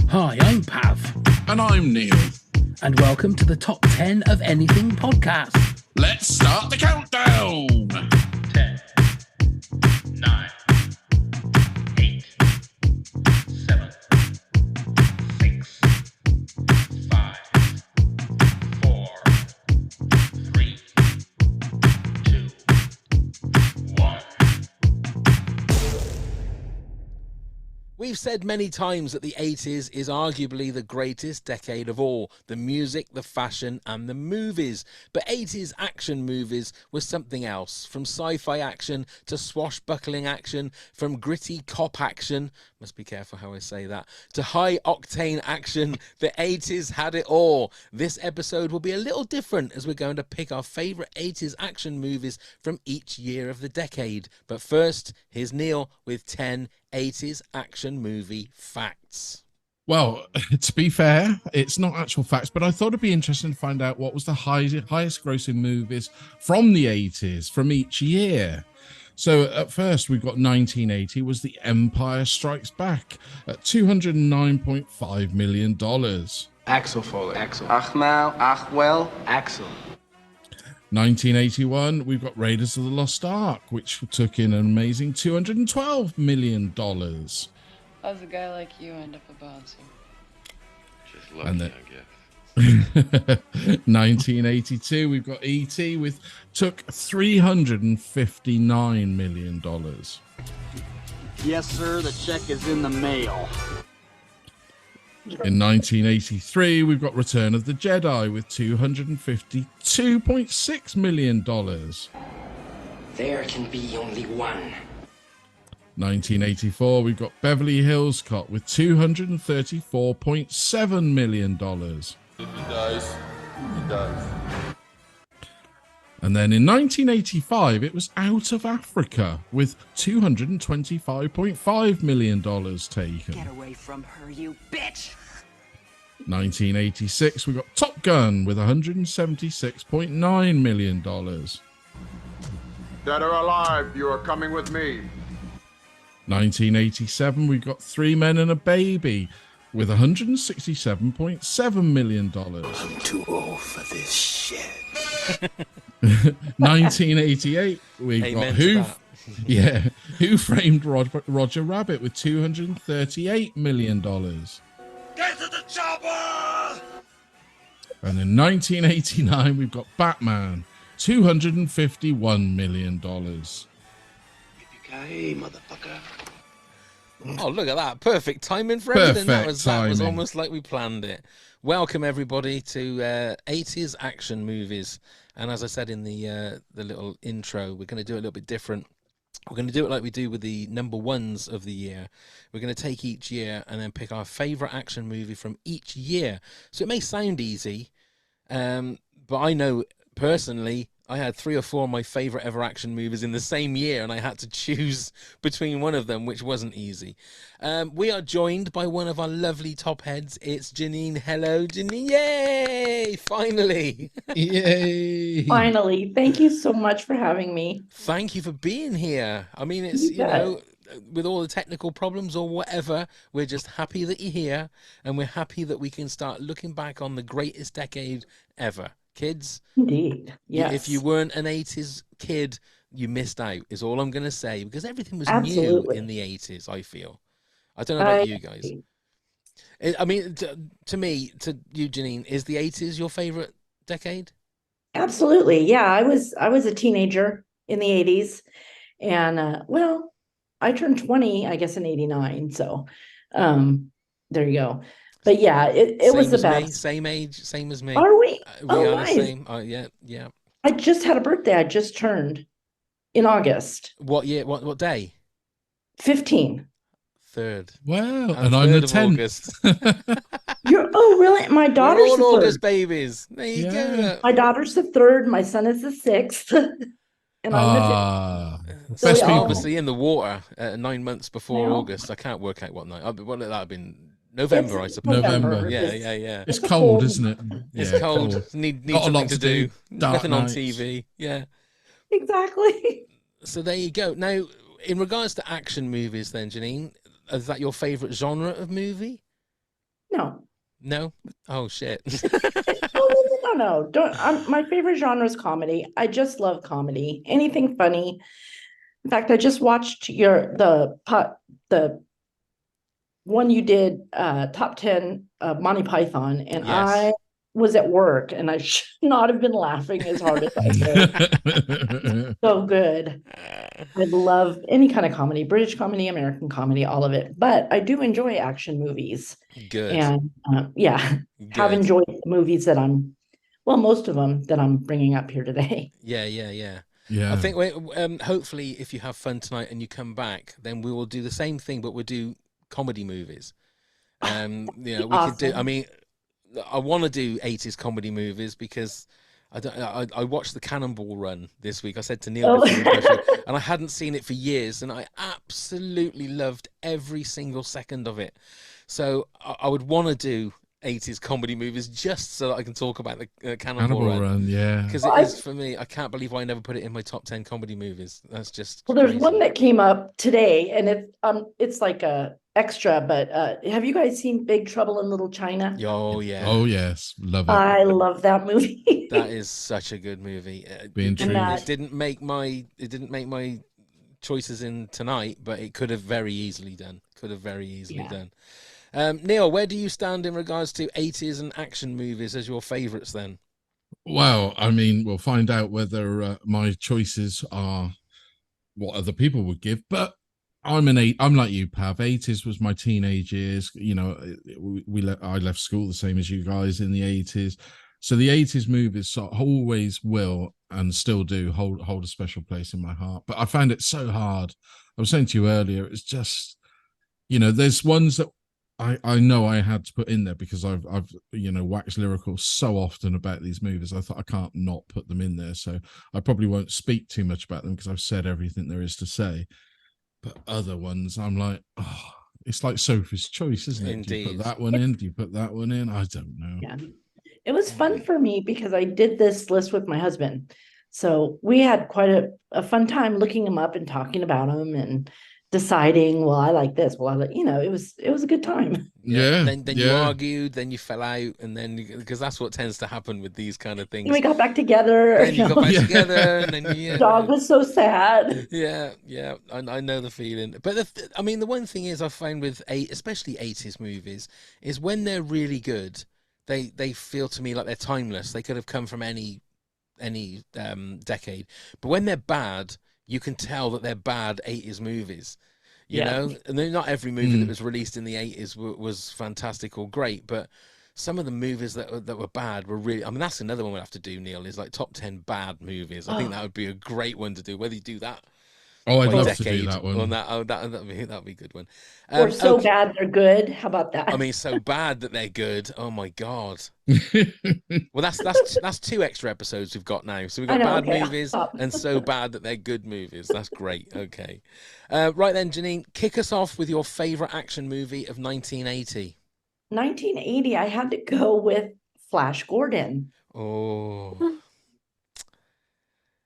Hi, I'm Pav. And I'm Neil. And welcome to the Top 10 of Anything podcast. Let's start the countdown. 10, 9, 8, 7, 6, 5, 4, 3, 2, 1. We've said many times that the 80s is arguably the greatest decade of all. The music, the fashion and the movies. But 80s action movies was something else. From sci-fi action to swashbuckling action, from gritty cop action, must be careful how I say that, to high octane action, the 80s had it all. This episode will be a little different as we're going to pick our favourite 80s action movies from each year of the decade. But first, here's Neil with 10 80s action movie facts. Well, to be fair, it's not actual facts, but I thought it'd be interesting to find out what was the highest grossing movies from the 80s from each year. So at first we've got 1980 was The Empire Strikes Back at $209.5 million. Axel Foley. Axel. Achmal, Achwell, Axel. 1981, we've got Raiders of the Lost Ark, which took in an amazing $212 million. How's a guy like you end up a bouncer? Just lucky, And then- I guess. 1982, we've got E.T. took $359 million. Yes, sir, the check is in the mail. In 1983, we've got Return of the Jedi with $252.6 million. There can be only one. 1984, we've got Beverly Hills Cop with $234.7 million. He does. He does. And then in 1985, it was Out of Africa with $225.5 million taken. Get away from her, you bitch! 1986, we got Top Gun with $176.9 million. Dead or alive, you are coming with me. 1987, we got Three Men and a Baby with $167.7 million. I'm too old for this shit. 1988, we Amen got to that. Who Framed Roger Rabbit with $238 million. Get to the chopper! And in 1989, we've got Batman, $251 million. Yippee Kay, motherfucker. Oh, look at that. Perfect timing for everything. That Perfect was timing. almost like we planned it. Welcome, everybody, to 80s action movies. And as I said in the little intro, we're going to do it a little bit different. We're going to do it like we do with the number ones of the year. We're going to take each year and then pick our favourite action movie from each year. So it may sound easy, but I know personally I had 3 or 4 of my favourite ever action movies in the same year, and I had to choose between one of them, which wasn't easy. We are joined by one of our lovely top heads. It's Jeannine. Hello, Jeannine. Yay! Finally. Yay! Finally. Thank you so much for having me. Thank you for being here. I mean, it's, you know, with all the technical problems or whatever, we're just happy that you're here, and we're happy that we can start looking back on the greatest decade ever. Kids, Indeed. Yes. if you weren't an 80s kid, you missed out, is all I'm going to say, because everything was Absolutely. new in the 80s, I feel. I don't know about you guys. I mean, to me, to you, Jeannine, is the 80s your favorite decade? Absolutely. Yeah, I was a teenager in the 80s, and well, I turned 20, I guess, in 89. So there you go. But yeah, it was the best. Me, same age, same as me. Are we? We Oh, are nice. the same. Yeah. I just had a birthday. I just turned in August. What year? What day? 15. 3rd. Wow, and I'm the 10th. August. Oh, really? My We're daughter's all the August 3rd. babies. There you go. My daughter's the 3rd. My son is the 6th. And I'm the 5th. So best we You're all- obviously in the water 9 months before Yeah. August. I can't work out what night. What would that have been? November, I suppose. November. Yeah. It's It's cold, cold. isn't it? It's Yeah, cold. Need Not a something lot to to do. do. Dark Nothing on nights. TV. Yeah. Exactly. So there you go. Now, in regards to action movies, then, Jeannine, is that your favourite genre of movie? No. No? Oh shit. No. My favorite genre is comedy. I just love comedy. Anything funny. In fact, I just watched the one you did, top 10 Monty Python, and Yes. I was at work and I should not have been laughing as hard as I did. So good. I love any kind of comedy, British comedy, American comedy, all of it. But I do enjoy action movies. Good. And yeah, have Good. enjoyed the movies that most of them that I'm bringing up here today. Yeah. Yeah. I think hopefully if you have fun tonight and you come back, then we will do the same thing, but we'll do comedy movies. We could do. I mean, I want to do 80s comedy movies because I watched the Cannonball Run this week. I said to Neil before the show, and I hadn't seen it for years, and I absolutely loved every single second of it. So I would want to do 80s comedy movies just so that I can talk about the Cannonball Run. Yeah, because it is for me. I can't believe I never put it in my top 10 comedy movies. That's just there's crazy. one that came up today, and it's like a extra. But have you guys seen Big Trouble in Little China? Oh yeah. Oh yes, love it. I love that movie. That is such a good movie. It didn't make my choices in tonight, but it could have very easily done. Done. Neil, where do you stand in regards to 80s and action movies as your favorites then? Well, I mean, we'll find out whether my choices are what other people would give, but I'm like you, Pav. 80s was my teenage years. You know, I left school the same as you guys in the 80s. So the 80s movies always will and still do hold a special place in my heart. But I found it so hard. I was saying to you earlier, it's just, there's ones that I know I had to put in there because I've waxed lyrical so often about these movies. I thought I can't not put them in there. So I probably won't speak too much about them because I've said everything there is to say. But other ones, I'm like, oh, it's like Sophie's Choice, isn't it? Indeed. Do you put that one in? Do you put that one in? I don't know. Yeah. It was fun for me because I did this list with my husband. So we had quite a fun time looking them up and talking about them and deciding, well, I like this. Well, it was a good time. Yeah. Then you argued, then you fell out, and then because that's what tends to happen with these kind of things. And we got back together. Then you got back together, and then the dog was so sad. Yeah. I know the feeling. But the one thing is I find with especially 80s movies is when they're really good, they feel to me like they're timeless. They could have come from any decade. But when they're bad, you can tell that they're bad 80s movies, you know? And not every movie that was released in the 80s was fantastic or great, but some of the movies that were bad were really... I mean, that's another one we'll have to do, Neil, is like top 10 bad movies. I think that would be a great one to do, whether you do that. Oh, I'd love to do that one. That'd be a good one. Or so bad they're good. How about that? I mean, so bad that they're good. Oh my God. Well, that's 2 extra episodes we've got now. So we've got bad movies and so bad that they're good movies. That's great. Okay. Right then, Jeannine, kick us off with your favorite action movie of 1980. 1980, I had to go with Flash Gordon. Oh.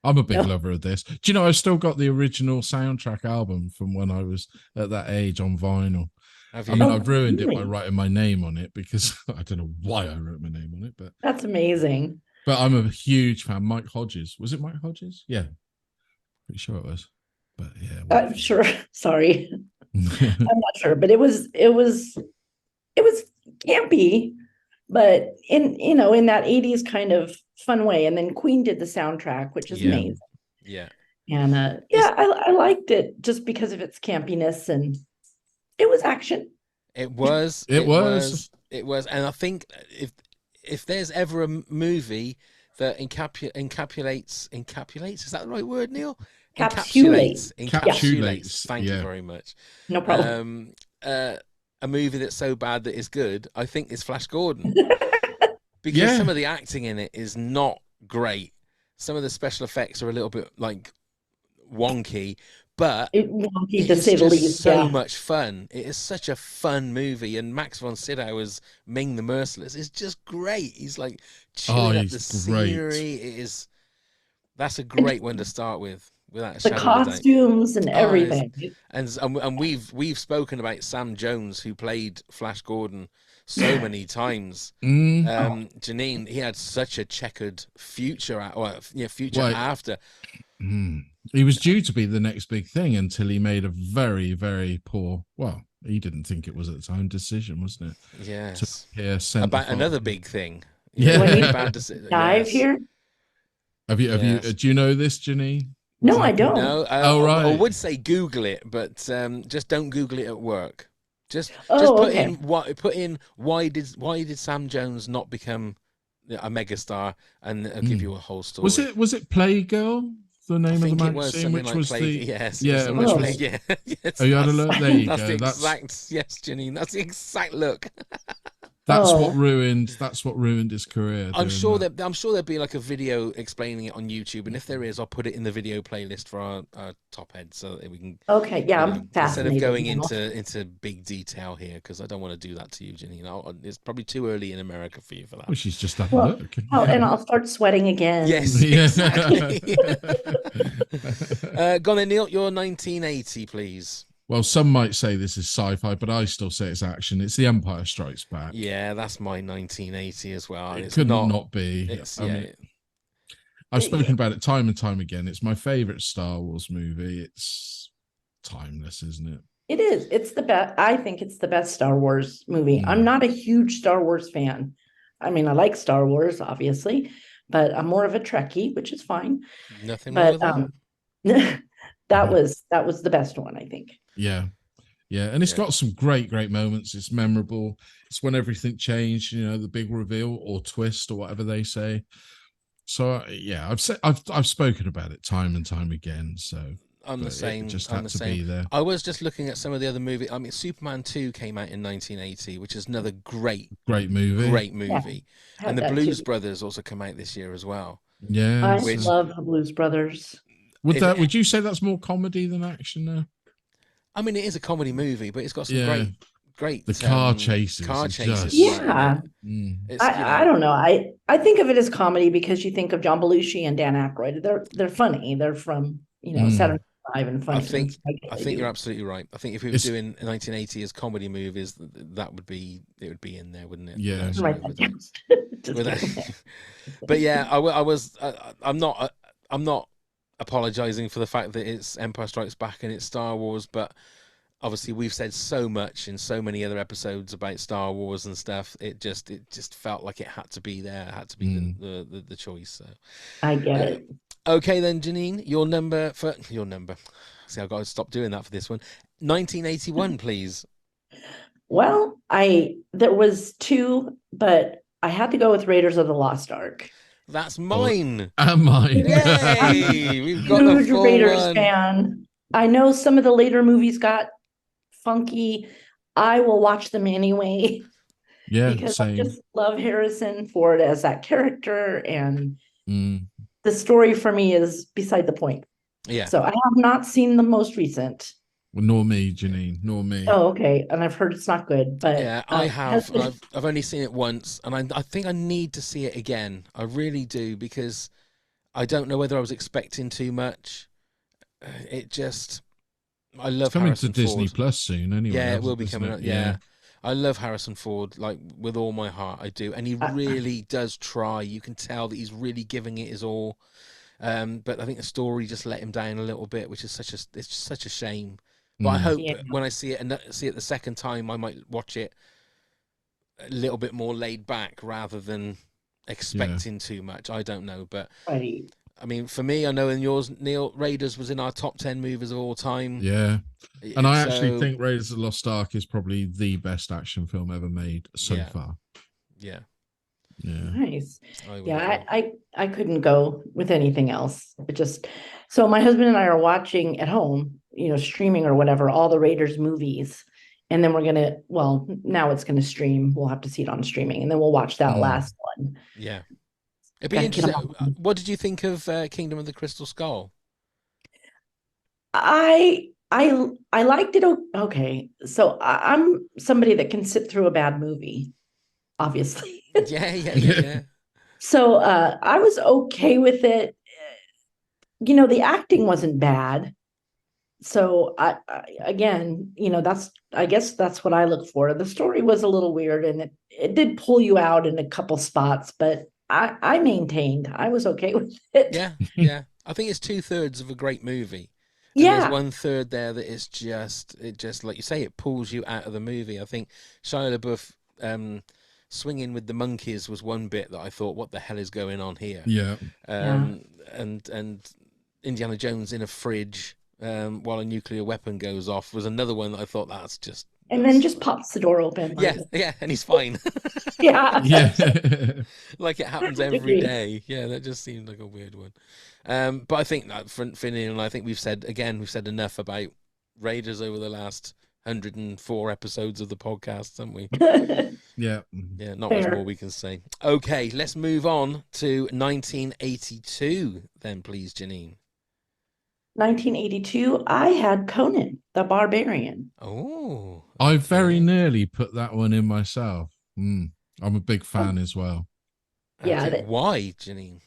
I'm a big lover of this. Do you know, I've still got the original soundtrack album from when I was at that age on vinyl. I mean, I've ruined it by writing my name on it because I don't know why I wrote my name on it, but that's amazing. But I'm a huge fan. Mike Hodges. Was it Mike Hodges? Yeah. Pretty sure it was. But yeah. I'm sure. Sorry. I'm not sure, but it was campy, but in that 80s kind of fun way. And then Queen did the soundtrack, which is amazing. Yeah. And I liked it just because of its campiness, and it was action. It was. And I think if there's ever a movie that encapsulates, is that the right word, Neil? Encapsulates. Thank you very much. No problem. A movie that's so bad that it's good, I think, is Flash Gordon. Because some of the acting in it is not great. Some of the special effects are a little bit like wonky, but wonky to say the least. So much fun. It is such a fun movie, and Max von Sydow as Ming the Merciless is just great. He's like chewing up the scenery. That's a great one to start with. without a The shadow of a doubt. costumes and Oh, everything. and we've spoken about Sam Jones, who played Flash Gordon so many times. Jeannine, he had such a checkered future, after. He was due to be the next big thing until he made a very, very poor. Well, he didn't think it was at the time decision, wasn't it? Yes. About another big thing. Dive here. Have you? Do you know this, Jeannine? No, I don't. No, right. I would say Google it, but just don't Google it at work. Just put in why did Sam Jones not become a megastar, and I'll give you a whole story. Was it Playgirl? The name of the magazine, which was the yes. Yes. Oh, you had a look. There you go. Yes, Jeannine. That's the exact look. That's what ruined his career. I'm sure there'll be like a video explaining it on YouTube, and if there is, I'll put it in the video playlist for our top head so that we can. Okay, yeah, I'm fascinated. Instead of going into big detail here, because I don't want to do that to you, Jeannine. It's probably too early in America for you for that. Well, she's just had a look. And I'll start sweating again. Yes, exactly. Go on then, Neil. Your 1980, please. Well, some might say this is sci-fi, but I still say it's action. It's The Empire Strikes Back. Yeah, that's my 1980 as well. It could not be. I've spoken about it time and time again. It's my favorite Star Wars movie. It's timeless, isn't it? It is. It's the best. I think it's the best Star Wars movie. I'm not a huge Star Wars fan. I mean, I like Star Wars, obviously, but I'm more of a Trekkie, which is fine. Nothing wrong with that. that was the best one, I think. Yeah, and it's got some great moments. It's memorable. It's when everything changed, the big reveal or twist or whatever they say. So I've spoken about it time and time again. So I'm the same. It just had to be there. I was just looking at some of the other movies. I mean, Superman 2 came out in 1980, which is another great movie. Yeah, and the Blues Brothers also come out this year as well. Yeah, I love the Blues Brothers. Would you say that's more comedy than action now? I mean, it is a comedy movie, but it's got some great the car chases. Yeah. I don't know. I think of it as comedy because you think of John Belushi and Dan Aykroyd. They're funny. They're from Saturday Night Live and funny. I think you're absolutely right. I think if we were doing 1980 as comedy movies, it would be in there, wouldn't it? Yeah. Right. But yeah, I'm not apologizing for the fact that it's Empire Strikes Back and it's Star Wars, but obviously we've said so much in so many other episodes about Star Wars and stuff. It just felt like it had to be there. It had to be the choice. So I get it. Okay then, Jeannine, your number. See, I've got to stop doing that for this one. 1981, please. Well, there was two, but I had to go with Raiders of the Lost Ark. That's mine. Mine. Yay! We've got a full Raiders fan. I know some of the later movies got funky. I will watch them anyway. Yeah, because same. I just love Harrison Ford as that character, and the story for me is beside the point. Yeah. So I have not seen the most recent. Well, nor me, Jeannine, nor me. Oh, okay. And I've heard it's not good, but yeah, I have. I've only seen it once, and I think I need to see it again. I really do, because I don't know whether I was expecting too much. I love it's coming Harrison to Disney Ford. Plus soon, anyway. Yeah, it will be coming up. Yeah. I love Harrison Ford, like, with all my heart. I do, and he really does try. You can tell that he's really giving it his all. But I think the story just let him down a little bit, which is such a shame. But I hope when I see it the second time, I might watch it a little bit more laid back rather than expecting too much. I don't know, but I mean, for me, I know in yours, Neil, Raiders was in our top 10 movies of all time. Yeah, and I actually think Raiders of the Lost Ark is probably the best action film ever made so far. Yeah. Yeah. Nice. I couldn't go with anything else. So my husband and I are watching at home, streaming or whatever, all the Raiders movies. And then now it's gonna stream. We'll have to see it on streaming, and then we'll watch that last one. Yeah. It'd be interesting. What did you think of Kingdom of the Crystal Skull? I liked it. Okay. So I'm somebody that can sit through a bad movie, obviously. Yeah. So I was okay with it. the acting wasn't bad. So again, I guess that's what I look for. The story was a little weird, and it did pull you out in a couple spots, but I maintained I was okay with it. Yeah, yeah. I think it's 2/3 of a great movie. And there's Yeah. 1/3 there that is just like you say, it pulls you out of the movie. I think Shia LaBeouf swinging with the monkeys was one bit that I thought, what the hell is going on here? Yeah. And Indiana Jones in a fridge while a nuclear weapon goes off was another one that I thought and then just pops the door open. Yeah, and he's fine. Yeah. Like it happens every day. Yeah, that just seemed like a weird one. But I think that for Finian, and I think we've said enough about Raiders over the last 104 episodes of the podcast, haven't we? Yeah, not much more we can say. Okay, let's move on to 1982 then, please, Jeannine. 1982, I had Conan the Barbarian. Oh, I very nearly put that one in myself. I'm a big fan as well. Yeah. Why, Jeannine?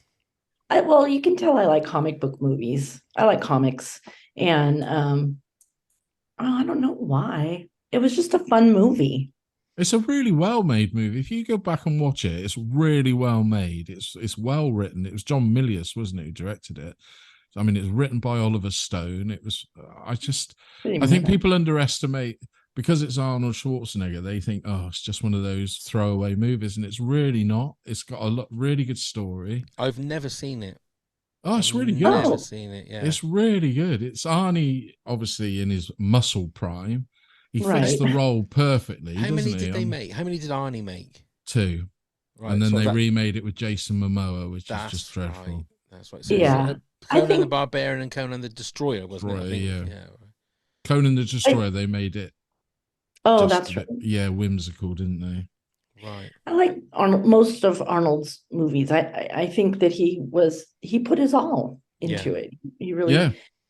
Well, you can tell I like comic book movies. I like comics, and I don't know why. It was just a fun movie. It's a really well-made movie. If you go back and watch it, it's really well made. It's well written. It was John Milius, wasn't it, who directed it? I mean, it's written by Oliver Stone. It was. I think people underestimate, because it's Arnold Schwarzenegger. They think, oh, it's just one of those throwaway movies, and it's really not. It's got a really good story. I've never seen it. Oh, it's really good. I've never seen it. Yeah, it's really good. It's Arnie, obviously in his muscle prime. He fits the role perfectly. How many did they make? How many did Arnie make? 2. Right, and then they remade it with Jason Momoa, which is just dreadful. Right. That's right. So yeah. Conan the Barbarian and Conan the Destroyer, wasn't it? Yeah. Conan the Destroyer, they made it. Oh, that's right. Yeah, whimsical, didn't they? Right. I like most of Arnold's movies. I think that he put his all into it. He really,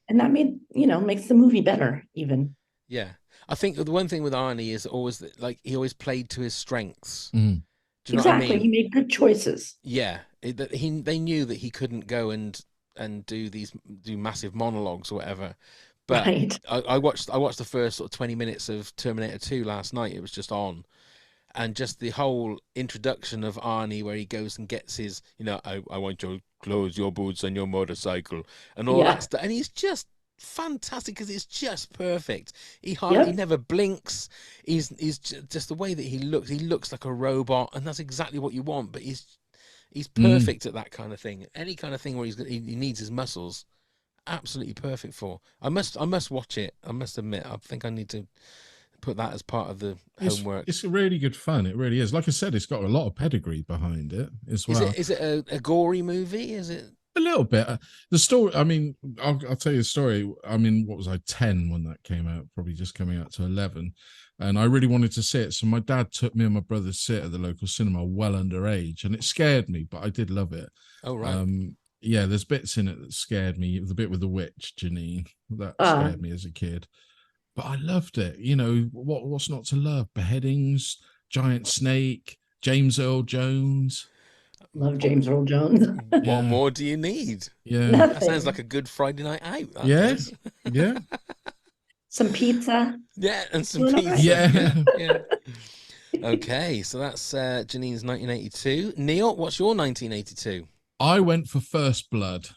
and that makes the movie better even. Yeah. I think the one thing with Arnie is always that, like, he always played to his strengths. Mm. Do you know exactly. what I mean? He made good choices. Yeah. They knew that he couldn't go and do massive monologues or whatever. But right. I watched the first sort of 20 minutes of Terminator 2 last night. It was just on. And just the whole introduction of Arnie, where he goes and gets his, I want your clothes, your boots, and your motorcycle, and all that stuff. And he's just fantastic because it's just perfect. He never blinks. He's just the way that he looks like a robot, and that's exactly what you want. But he's perfect at that kind of thing. Any kind of thing where he needs his muscles, absolutely perfect for. I must watch it. I must admit, I think I need to put that as part of the homework. It's really good fun. It really is. Like I said, it's got a lot of pedigree behind it as well. Is it a gory movie? Is it? A little bit. The story, I mean, I'll tell you the story. I mean, what was I, 10 when that came out? Probably just coming out to 11. And I really wanted to see it. So my dad took me and my brother to sit at the local cinema well underage. And it scared me, but I did love it. Oh, right. Yeah, there's bits in it that scared me. The bit with the witch, Jeannine, that scared me as a kid. But I loved it. What's not to love? Beheadings, giant snake, James Earl Jones. Love James Earl Jones. What more do you need? Yeah. That sounds like a good Friday night out. Yes. Yeah. Some pizza. Yeah, and some pizza. Yeah. Okay, so that's Jeannine's 1982. Neil, what's your 1982? I went for First Blood.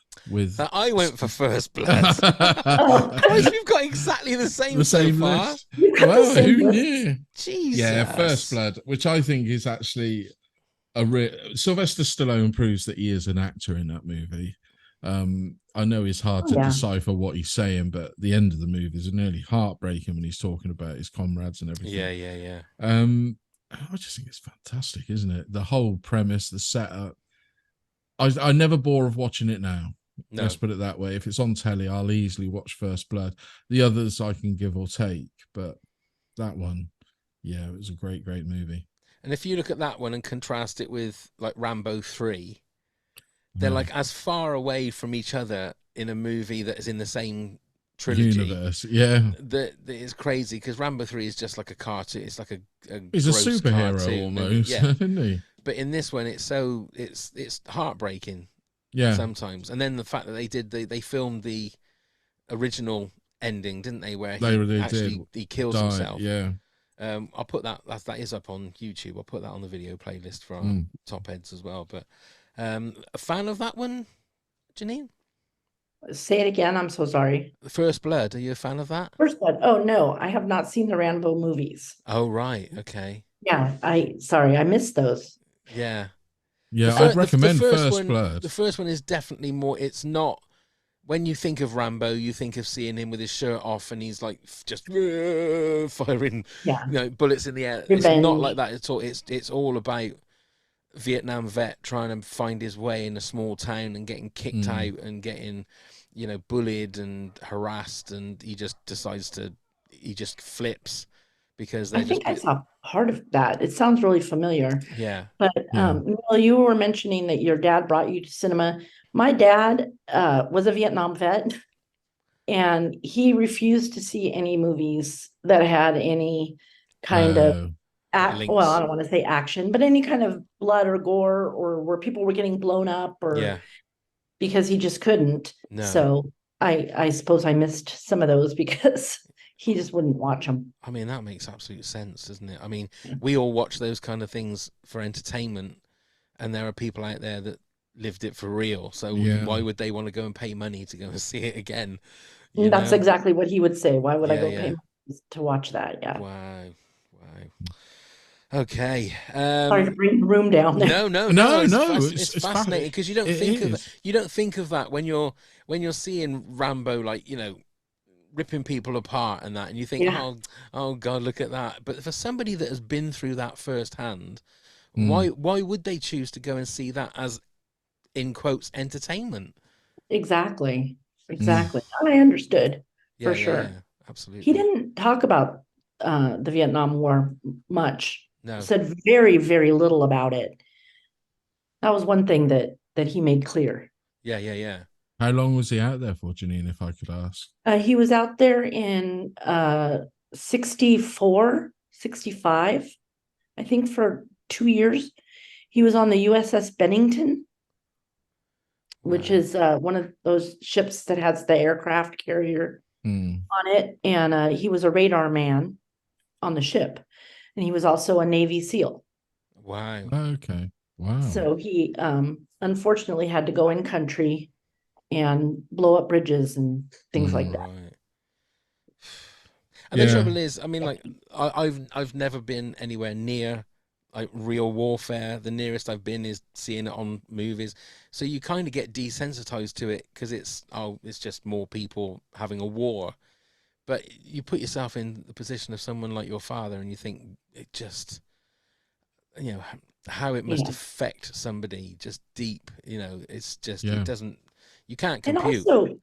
I went for First Blood. Christ, we've got exactly the same so far. Well, who knew? Jesus. Yeah, First Blood, which I think is actually Sylvester Stallone proves that he is an actor in that movie. I know it's hard to decipher what he's saying, but the end of the movie is nearly heartbreaking when he's talking about his comrades and everything. Yeah. I just think it's fantastic, isn't it? The whole premise, the setup. I never bore of watching it now. No. Let's put it that way. If it's on telly, I'll easily watch First Blood. The others I can give or take, but that one, yeah, it was a great movie. And if you look at that one and contrast it with like Rambo 3, they're like as far away from each other in a movie that is in the same trilogy. Universe, yeah. That is crazy because Rambo 3 is just like a cartoon. It's like a he's a superhero almost, yeah. isn't he? But in this one, it's heartbreaking. Yeah. sometimes. And then the fact that they filmed the original ending, didn't they, where he kills himself. Yeah. I'll put that is up on YouTube. I'll put that on the video playlist for our top heads as well. But a fan of that one, Jeannine? Say it again. I'm so sorry. The First Blood. Are you a fan of that? First Blood. Oh no, I have not seen the Rambo movies. Oh right, okay. Yeah, I missed those. Yeah. Yeah, I'd recommend First Blood. The first one is definitely more. It's not. When you think of Rambo, you think of seeing him with his shirt off and he's like just firing, bullets in the air. Revenge. It's not like that at all. It's all about Vietnam vet trying to find his way in a small town and getting kicked out and getting, bullied and harassed, and he just flips because I think I saw part of that. It sounds really familiar. Yeah. But Neil, you were mentioning that your dad brought you to cinema. My dad was a Vietnam vet, and he refused to see any movies that had any kind of, well, I don't want to say action, but any kind of blood or gore or where people were getting blown up or because he just couldn't. No. So I suppose I missed some of those because he just wouldn't watch them. I mean, that makes absolute sense, doesn't it? I mean, we all watch those kind of things for entertainment, and there are people out there that lived it for real. So why would they want to go and pay money to go and see it again? That's exactly what he would say. Why would I go pay money to watch that? Yeah. Wow. Okay. Sorry to bring the room down there. No. It's fascinating because you don't think of that when you're seeing Rambo, like, ripping people apart and that, and you think, oh God, look at that. But for somebody that has been through that firsthand, why would they choose to go and see that as, in quotes, entertainment? Exactly. I understood for sure. Yeah, absolutely. He didn't talk about the Vietnam War much. No. Said very, very little about it. That was one thing that he made clear. Yeah. How long was he out there for, Jeannine, if I could ask? He was out there in 64, 65, I think, for 2 years. He was on the USS Bennington, which is one of those ships that has the aircraft carrier on it. And he was a radar man on the ship. And he was also a Navy SEAL. Wow. Okay. Wow. So he unfortunately had to go in country and blow up bridges and things like that. Right. And the trouble is, I mean, like, I've never been anywhere near like real warfare. The nearest I've been is seeing it on movies. So you kind of get desensitized to it because it's just more people having a war. But you put yourself in the position of someone like your father and you think it just, how it must affect somebody just deep, it's just, it doesn't, you can't compute. And also,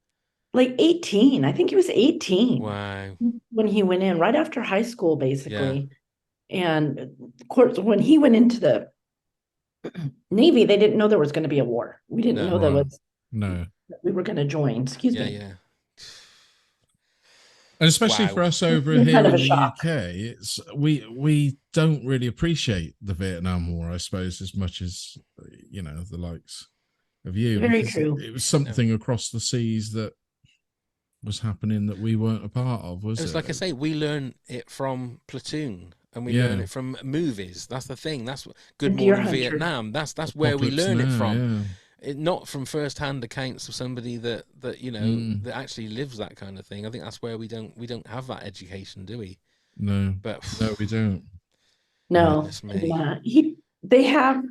like 18, I think he was 18. Wow. When he went in, right after high school, basically. Yeah. And of course, when he went into the Navy, they didn't know there was going to be a war. We didn't know that we were going to join. Excuse me. Yeah. And especially for us over here in the UK, it's we don't really appreciate the Vietnam War, I suppose, as much as the likes of you. Very true. It was something across the seas that was happening that we weren't a part of, was it? It's like I say, we learn it from Platoon and we learn it from movies. That's the thing. That's Good Morning Vietnam. That's where we learn it from. Yeah. Not from first-hand accounts of somebody that that actually lives that kind of thing. I think that's where we don't have that education, do we? No, but no, we don't. No, they have.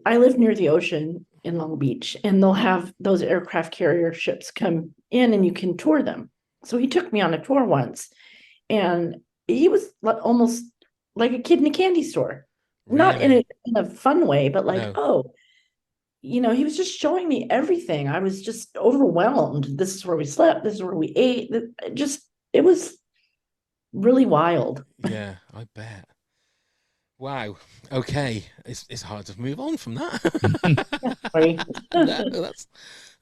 I live near the ocean in Long Beach, and they'll have those aircraft carrier ships come in, and you can tour them. So he took me on a tour once, and he was almost like a kid in a candy store, not in a fun way, but like he was just showing me everything. I was just overwhelmed. This is where we slept. This is where we ate. It was really wild. Yeah, I bet. Wow. Okay. It's hard to move on from that. Sorry.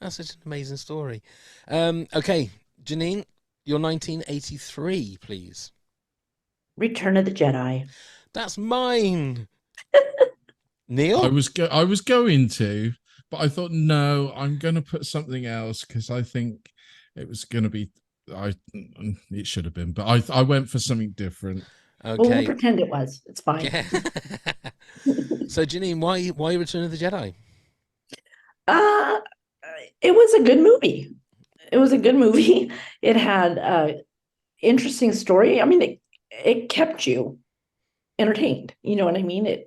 That's such an amazing story. Okay, Jeannine, your 1983, please. Return of the Jedi. That's mine. Neil? I was going to, but I thought, no, I'm going to put something else because I think it was going to be. It should have been, but I went for something different. Well, we'll Okay. pretend it was. It's fine. Yeah. So, Jeannine, why Return of the Jedi? Uh, it was a good movie. It was a good movie. It had interesting story. I mean, it kept you entertained. You know what I mean?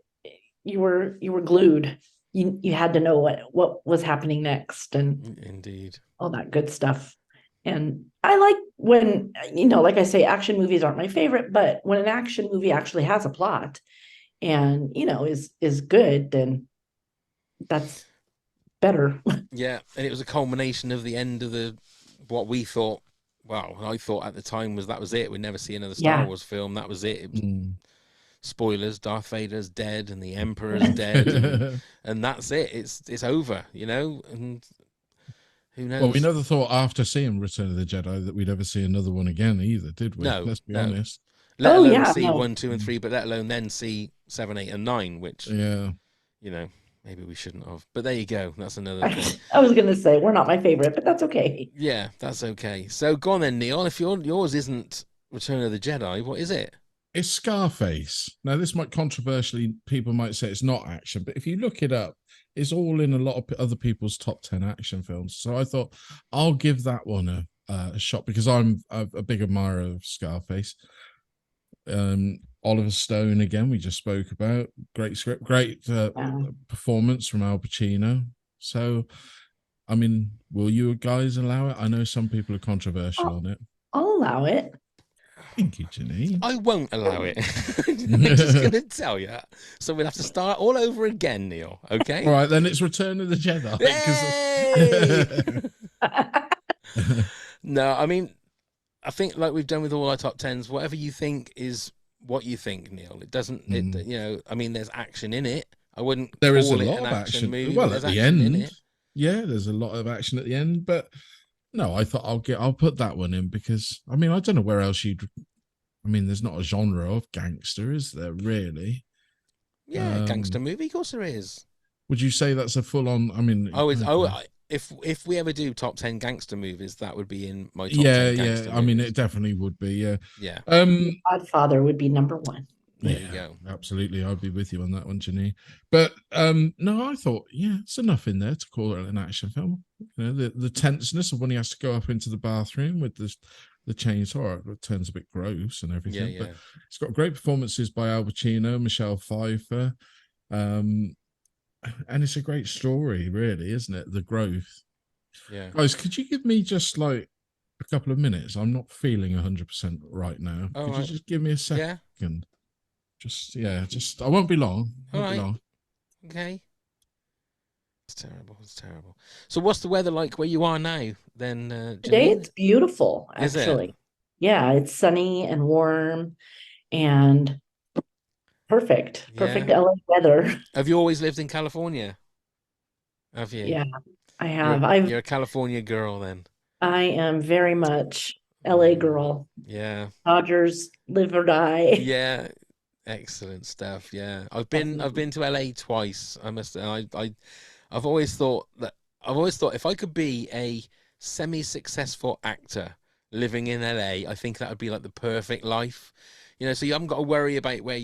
You were glued. You had to know what was happening next and Indeed all that good stuff. And I like when, like I say, action movies aren't my favorite, but when an action movie actually has a plot and is good, then that's better. Yeah, and it was a culmination of the end of what we thought. Well, I thought at the time that was it. We'd never see another Star Wars film. That was it. Spoilers: Darth Vader's dead, and the Emperor's dead, and that's it. It's over. And who knows? Well, we never thought after seeing Return of the Jedi that we'd ever see another one again either, did we? No, Let's be honest. Let alone see 1, 2, and 3, but let alone then see 7, 8, and 9, which maybe we shouldn't have. But there you go. That's another thing. I was going to say we're not my favorite, but that's okay. Yeah, that's okay. So go on then, Neil. If yours isn't Return of the Jedi, what is it? It's Scarface. Now, this might controversially, people might say it's not action, but if you look it up, it's all in a lot of other people's top 10 action films. So I thought I'll give that one a shot because I'm a big admirer of Scarface. Oliver Stone, again, we just spoke about. Great script, great performance from Al Pacino. So, I mean, will you guys allow it? I know some people are controversial on it. I'll allow it. Thank you, Jeannine. I won't allow it. I'm just going to tell you. So we'll have to start all over again, Neil. Okay? All right, then it's Return of the Jedi. No, I mean, I think like we've done with all our top 10s, whatever you think is what you think, Neil. It doesn't, I mean, there's action in it. I wouldn't there is a call lot it an of action movie. Well, at the end, yeah, there's a lot of action at the end, but no, I thought I'll put that one in because I mean I don't know where else there's not a genre of gangster, is there really? Yeah, gangster movie, of course there is. Would you say that's a full on? I mean, if we ever do top 10 gangster movies, that would be in my top 10 gangster movies. I mean, it definitely would be. Yeah. Godfather would be number 1. There you go. Absolutely, I'd be with you on that one, Jeannine. But no, I thought, it's enough in there to call it an action film. The tenseness of when he has to go up into the bathroom with the chainsaw, it turns a bit gross and everything. But it's got great performances by Al Pacino, Michelle Pfeiffer, and it's a great story, really, isn't it? The growth. Yeah. Guys, could you give me just like a couple of minutes? I'm not feeling 100% right now. Could you just give me a second? Yeah. Just I won't be long. All right. Okay. It's terrible. So what's the weather like where you are now then, Today it's beautiful, Is actually. it? Yeah, it's sunny and warm and perfect LA weather. Have you always lived in California? Have you? Yeah, I have. You're a California girl then. I am very much LA girl. Yeah. Dodgers, live or die. Yeah. Excellent stuff. Yeah. I've been to LA twice. I've always thought if I could be a semi-successful actor living in LA, I think that would be like the perfect life. So you haven't got to worry about where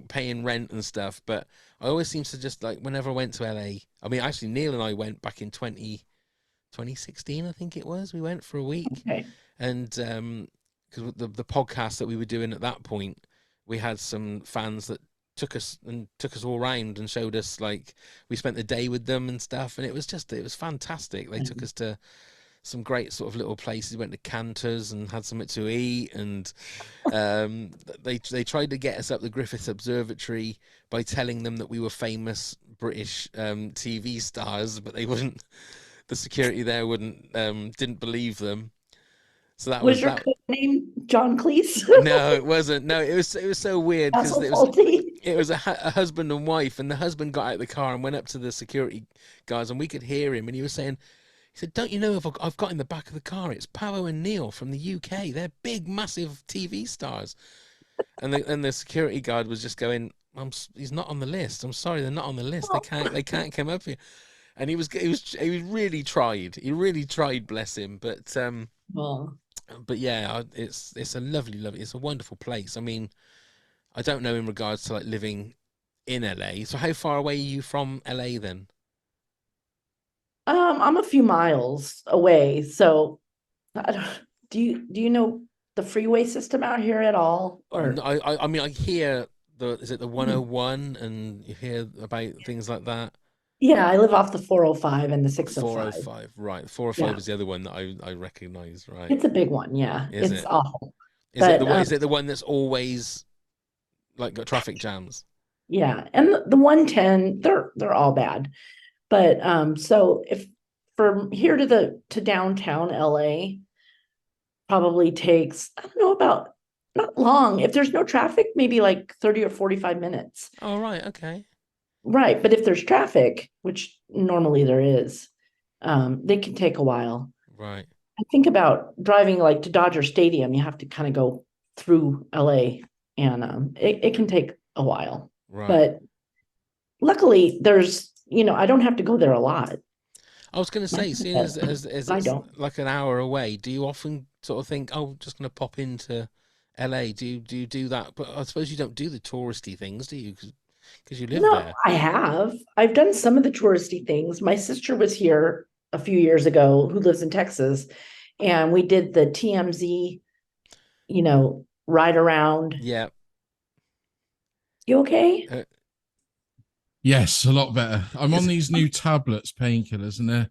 paying rent and stuff. But I always seem to just like whenever I went to LA, I mean, actually Neil and I went back in 2016, I think it was. We went for a week. Okay. And because the podcast that we were doing at that point, we had some fans that took us all around and showed us, like, we spent the day with them and stuff, and it was fantastic. They took us to some great sort of little places. We went to Cantor's and had something to eat, and they tried to get us up the Griffith Observatory by telling them that we were famous British TV stars, but they wouldn't. The security there didn't believe them. So that was your name John Cleese? No, it wasn't. No, it was so weird because it was a husband and wife, and the husband got out of the car and went up to the security guards, and we could hear him, and he was saying, he said, "Don't you know if I've got in the back of the car? It's Paolo and Neil from the UK. They're big, massive TV stars." And the security guard was just going, "He's not on the list. I'm sorry, they're not on the list. They can't come up here." And he really tried. He really tried, bless him. Well, But yeah, it's a lovely, it's a wonderful place. I mean, I don't know in regards to like living in LA. So how far away are you from LA then? I'm a few miles away, so I don't, do you know the freeway system out here at all? Or I mean, I hear is it the 101, and you hear about things like that. yeah, I live off the 405 and the 605. 405, right? 405 Yeah, is the other one that I recognize, right? it's a big one. Yeah, Is it's it? awful. Is it But is it the one that's always like got traffic jams? yeah, and the 110, they're all bad. But so if from here to downtown LA probably takes, I don't know, about not long. If there's no traffic, maybe like 30 or 45 minutes. Oh, right, okay. Right. But if there's traffic, which normally there is, they can take a while. Right. I think about driving like to Dodger Stadium, you have to kind of go through LA, and it can take a while. Right. But luckily there's, I don't have to go there a lot. I was going to say, seeing as I it's don't. like an hour away, do you often sort of think, oh, just going to pop into LA? Do you do that? But I suppose you don't do the touristy things, do you? Because you live No, there. I have. I've done some of the touristy things. My sister was here a few years ago, who lives in Texas, and we did the TMZ, ride around. Yeah. You okay? Yes, a lot better. I'm on these new tablets, painkillers, and they're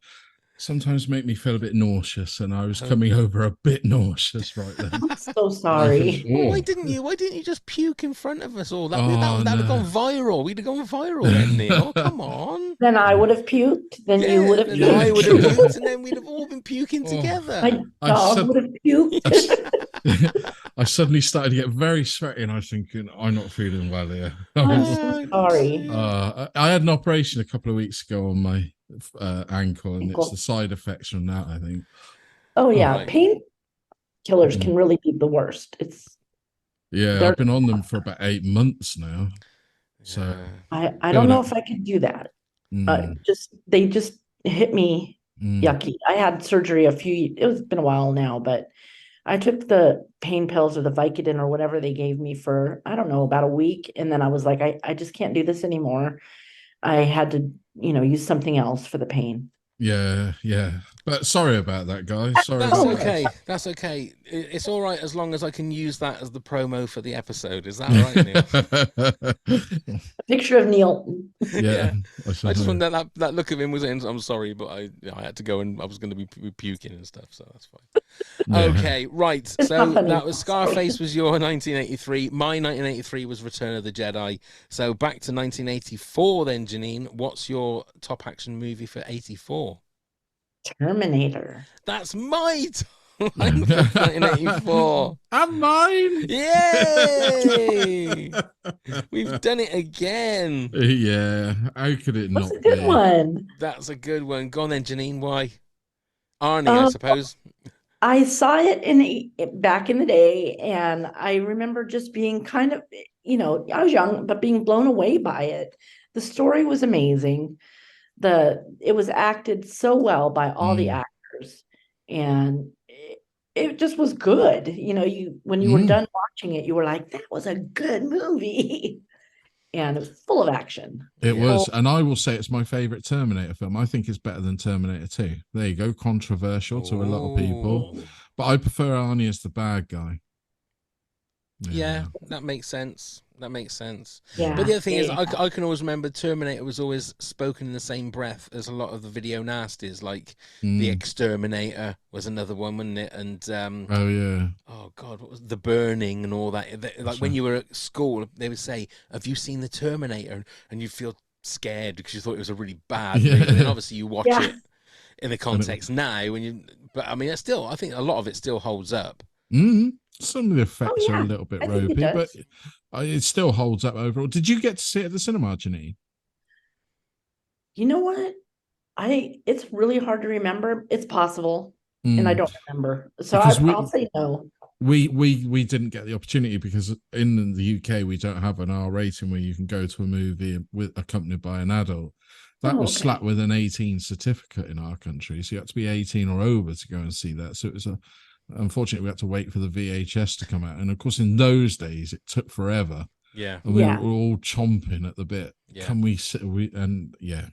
sometimes make me feel a bit nauseous, and I was coming over a bit nauseous right then. I'm so sorry. Well, why didn't you just puke in front of us all? That'd have gone viral. We'd have gone viral then, Neil. Come on. Then I would have puked. Then you would have then puked. I would have puked, and then we'd have all been puking together. My dog would have puked. I suddenly started to get very sweaty, and I was thinking, I'm not feeling well here. I'm so sorry. I had an operation a couple of weeks ago on my ankle, and it's the side effects from that, I think. Oh yeah, painkillers can really be the worst. I've been on them for about 8 months now. So I don't know if I can do that. They just hit me yucky. I had surgery it's been a while now, but I took the pain pills or the Vicodin or whatever they gave me for, I don't know, about a week. And then I was like, I just can't do this anymore. I had to, use something else for the pain. Yeah. But sorry about that, guys. Sorry. That's okay. That's okay. It's all right as long as I can use that as the promo for the episode. Is that all right, Neil? A picture of Neil. Yeah. I just wanted that look of him was in. I'm sorry, but I had to go, and I was going to be puking and stuff, so that's fine. Okay, right. So that was Scarface was your 1983. My 1983 was Return of the Jedi. So back to 1984 then, Jeannine. What's your top action movie for 84? Terminator. That's my time for 1984. And mine. Yay! We've done it again. Yeah. How could it not be? That's a good one. That's a good one. Go on then, Jeannine. Why? Arnie, I suppose. I saw it back in the day, and I remember just being kind of, I was young, but being blown away by it. The story was amazing. It was acted so well by all the actors, and it just was good. When you were done watching it, you were like, that was a good movie. And it was full of action. It was, and I will say it's my favorite Terminator film. I think it's better than Terminator 2. There you go, controversial to a lot of people, but I prefer Arnie as the bad guy. Yeah, that makes sense. That makes sense. Yeah, but the other thing is, I can always remember Terminator was always spoken in the same breath as a lot of the video nasties, like The Exterminator was another one, wasn't it? And oh God, what was The Burning and all that? Like when you were at school, they would say, "Have you seen The Terminator?" And you'd feel scared because you thought it was a really bad movie. And then obviously you watch it in the context now, but I mean, I think a lot of it still holds up. Some of the effects are a little bit ropey, but it still holds up overall. Did you get to see it at the cinema, Jeannine? You know what? It's really hard to remember. It's possible, and I don't remember. So I'll say no. We didn't get the opportunity because in the UK we don't have an R rating where you can go to a movie accompanied by an adult. That was okay. slapped with an 18 certificate in our country. So you had to be 18 or over to go and see that. So it was unfortunately, we had to wait for the VHS to come out. And of course, in those days, it took forever. Yeah. And we were all chomping at the bit. Yeah. Can we sit? Yeah.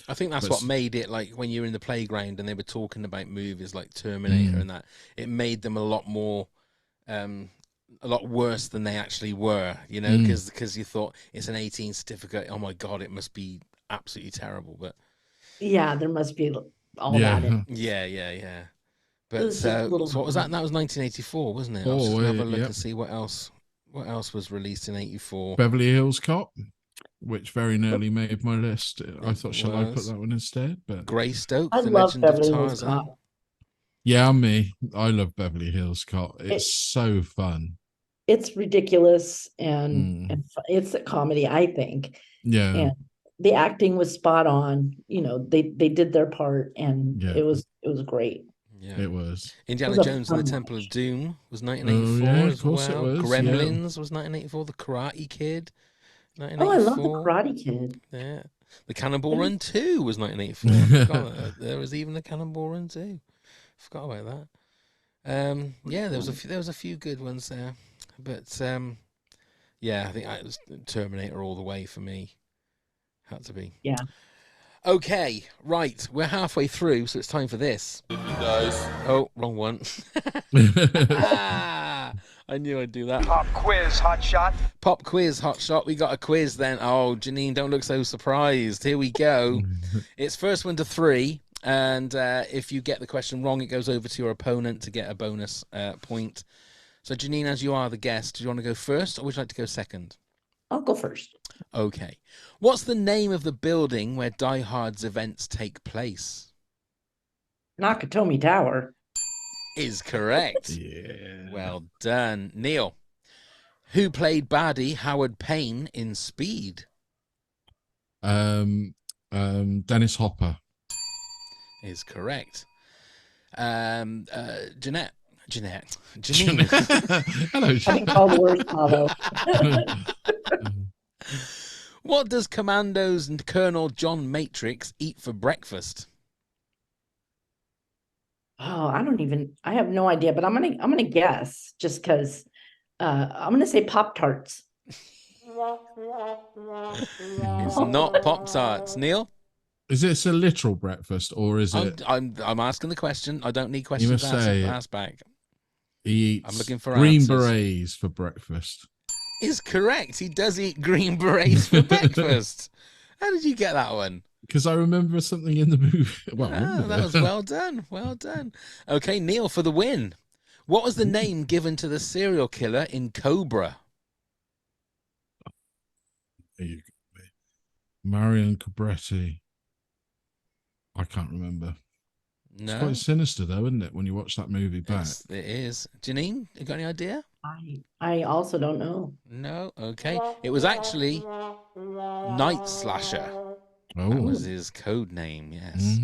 I think that's what made it, like, when you were in the playground and they were talking about movies like Terminator and that, it made them a lot more, a lot worse than they actually were, you know, because you thought it's an 18 certificate. Oh my God, it must be absolutely terrible. But yeah, there must be all that in. Yeah. But so what was that? That was 1984, wasn't it? I'll just have a look and see what else was released in 84. Beverly Hills Cop, which very nearly made my list. I thought, shall I put that one instead? But Greystoke, I The love Legend of Beverly Hills Tarzan. Cop. Yeah, me. I love Beverly Hills Cop. It's so fun. It's ridiculous and it's a comedy, I think. Yeah. And the acting was spot on. You know, they did their part, and it was great. Yeah, it was. Indiana Jones and the Temple of Doom was 1984 as well. Gremlins was 1984. The Karate Kid, 1984. Oh, I love the Karate Kid. Yeah, the Cannonball Run 2 was 1984. There was even the Cannonball Run 2. Forgot about that. Yeah, there was a few good ones there, but yeah, I think it was Terminator all the way for me. Had to be. Yeah. Okay, right. We're halfway through, so it's time for this. Nice. Oh, wrong one. I knew I'd do that. Pop quiz, hot shot. Pop quiz, hot shot. We got a quiz then. Oh, Jeannine, don't look so surprised. Here we go. It's first one to 3. And if you get the question wrong, it goes over to your opponent to get a bonus point. So, Jeannine, as you are the guest, do you want to go first or would you like to go second? I'll go first. Okay. What's the name of the building where Die Hard's events take place? Nakatomi Tower. Is correct. Yeah. Well done. Neil, who played baddie Howard Payne in Speed? Dennis Hopper. Is correct. Jeanine. Hello, I think all the words follow. What does Commandos and Colonel John Matrix eat for breakfast? Oh, I have no idea, but I'm gonna guess just because I'm gonna say Pop-Tarts. It's not Pop-Tarts. Neil? Is this a literal breakfast or is it? I'm asking the question. I don't need questions to ask back. He eats I'm looking for green answers. berets for breakfast. Is correct. He does eat green berets for breakfast. How did you get that one? Because I remember something in the movie. Well, that was well done. Well done. Okay, Neil, for the win. What was the name given to the serial killer in Cobra? There you go. Marion Cobretti. I can't remember. No. It's quite sinister, though, isn't it, when you watch that movie back? It is. Jeannine, you got any idea? I also don't know. No? Okay. It was actually Night Slasher. Oh. That was his code name, yes.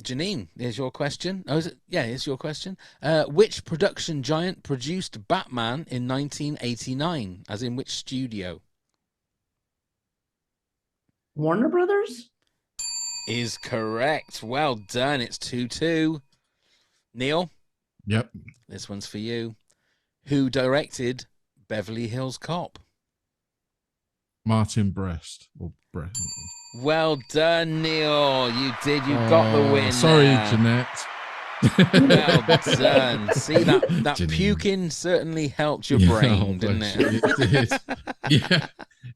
Jeannine, here's your question. Oh, is it? Yeah, here's your question. Which production giant produced Batman in 1989? As in which studio? Warner Brothers? Is correct. Well done. It's 2-2. Neil? Yep. This one's for you. Who directed Beverly Hills Cop? Martin Brest. Or Brest. Well done, Neil. You did. You got the win. Sorry, there. Jeanette. Well done. See, that puking certainly helped your brain, didn't it? It did. Yeah.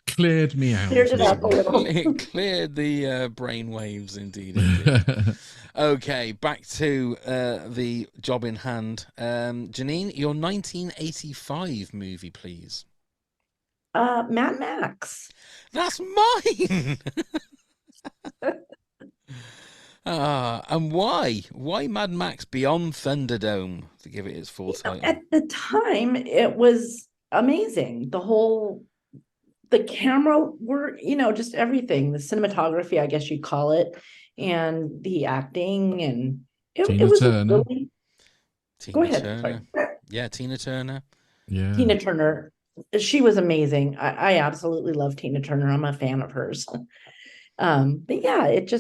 Cleared me out. Cleared it up a little. It cleared the brain waves, indeed. Okay, back to the job in hand. Jeannine, your 1985 movie, please. Mad Max. That's mine. And why? Why Mad Max Beyond Thunderdome, to give it its full title? At the time, it was amazing. The camera work, just everything, the cinematography, I guess you'd call it, and the acting, and it was Turner. really... Tina Go ahead. Turner. Yeah, Tina Turner. Yeah. Tina Turner. She was amazing. I absolutely love Tina Turner. I'm a fan of hers. But yeah, it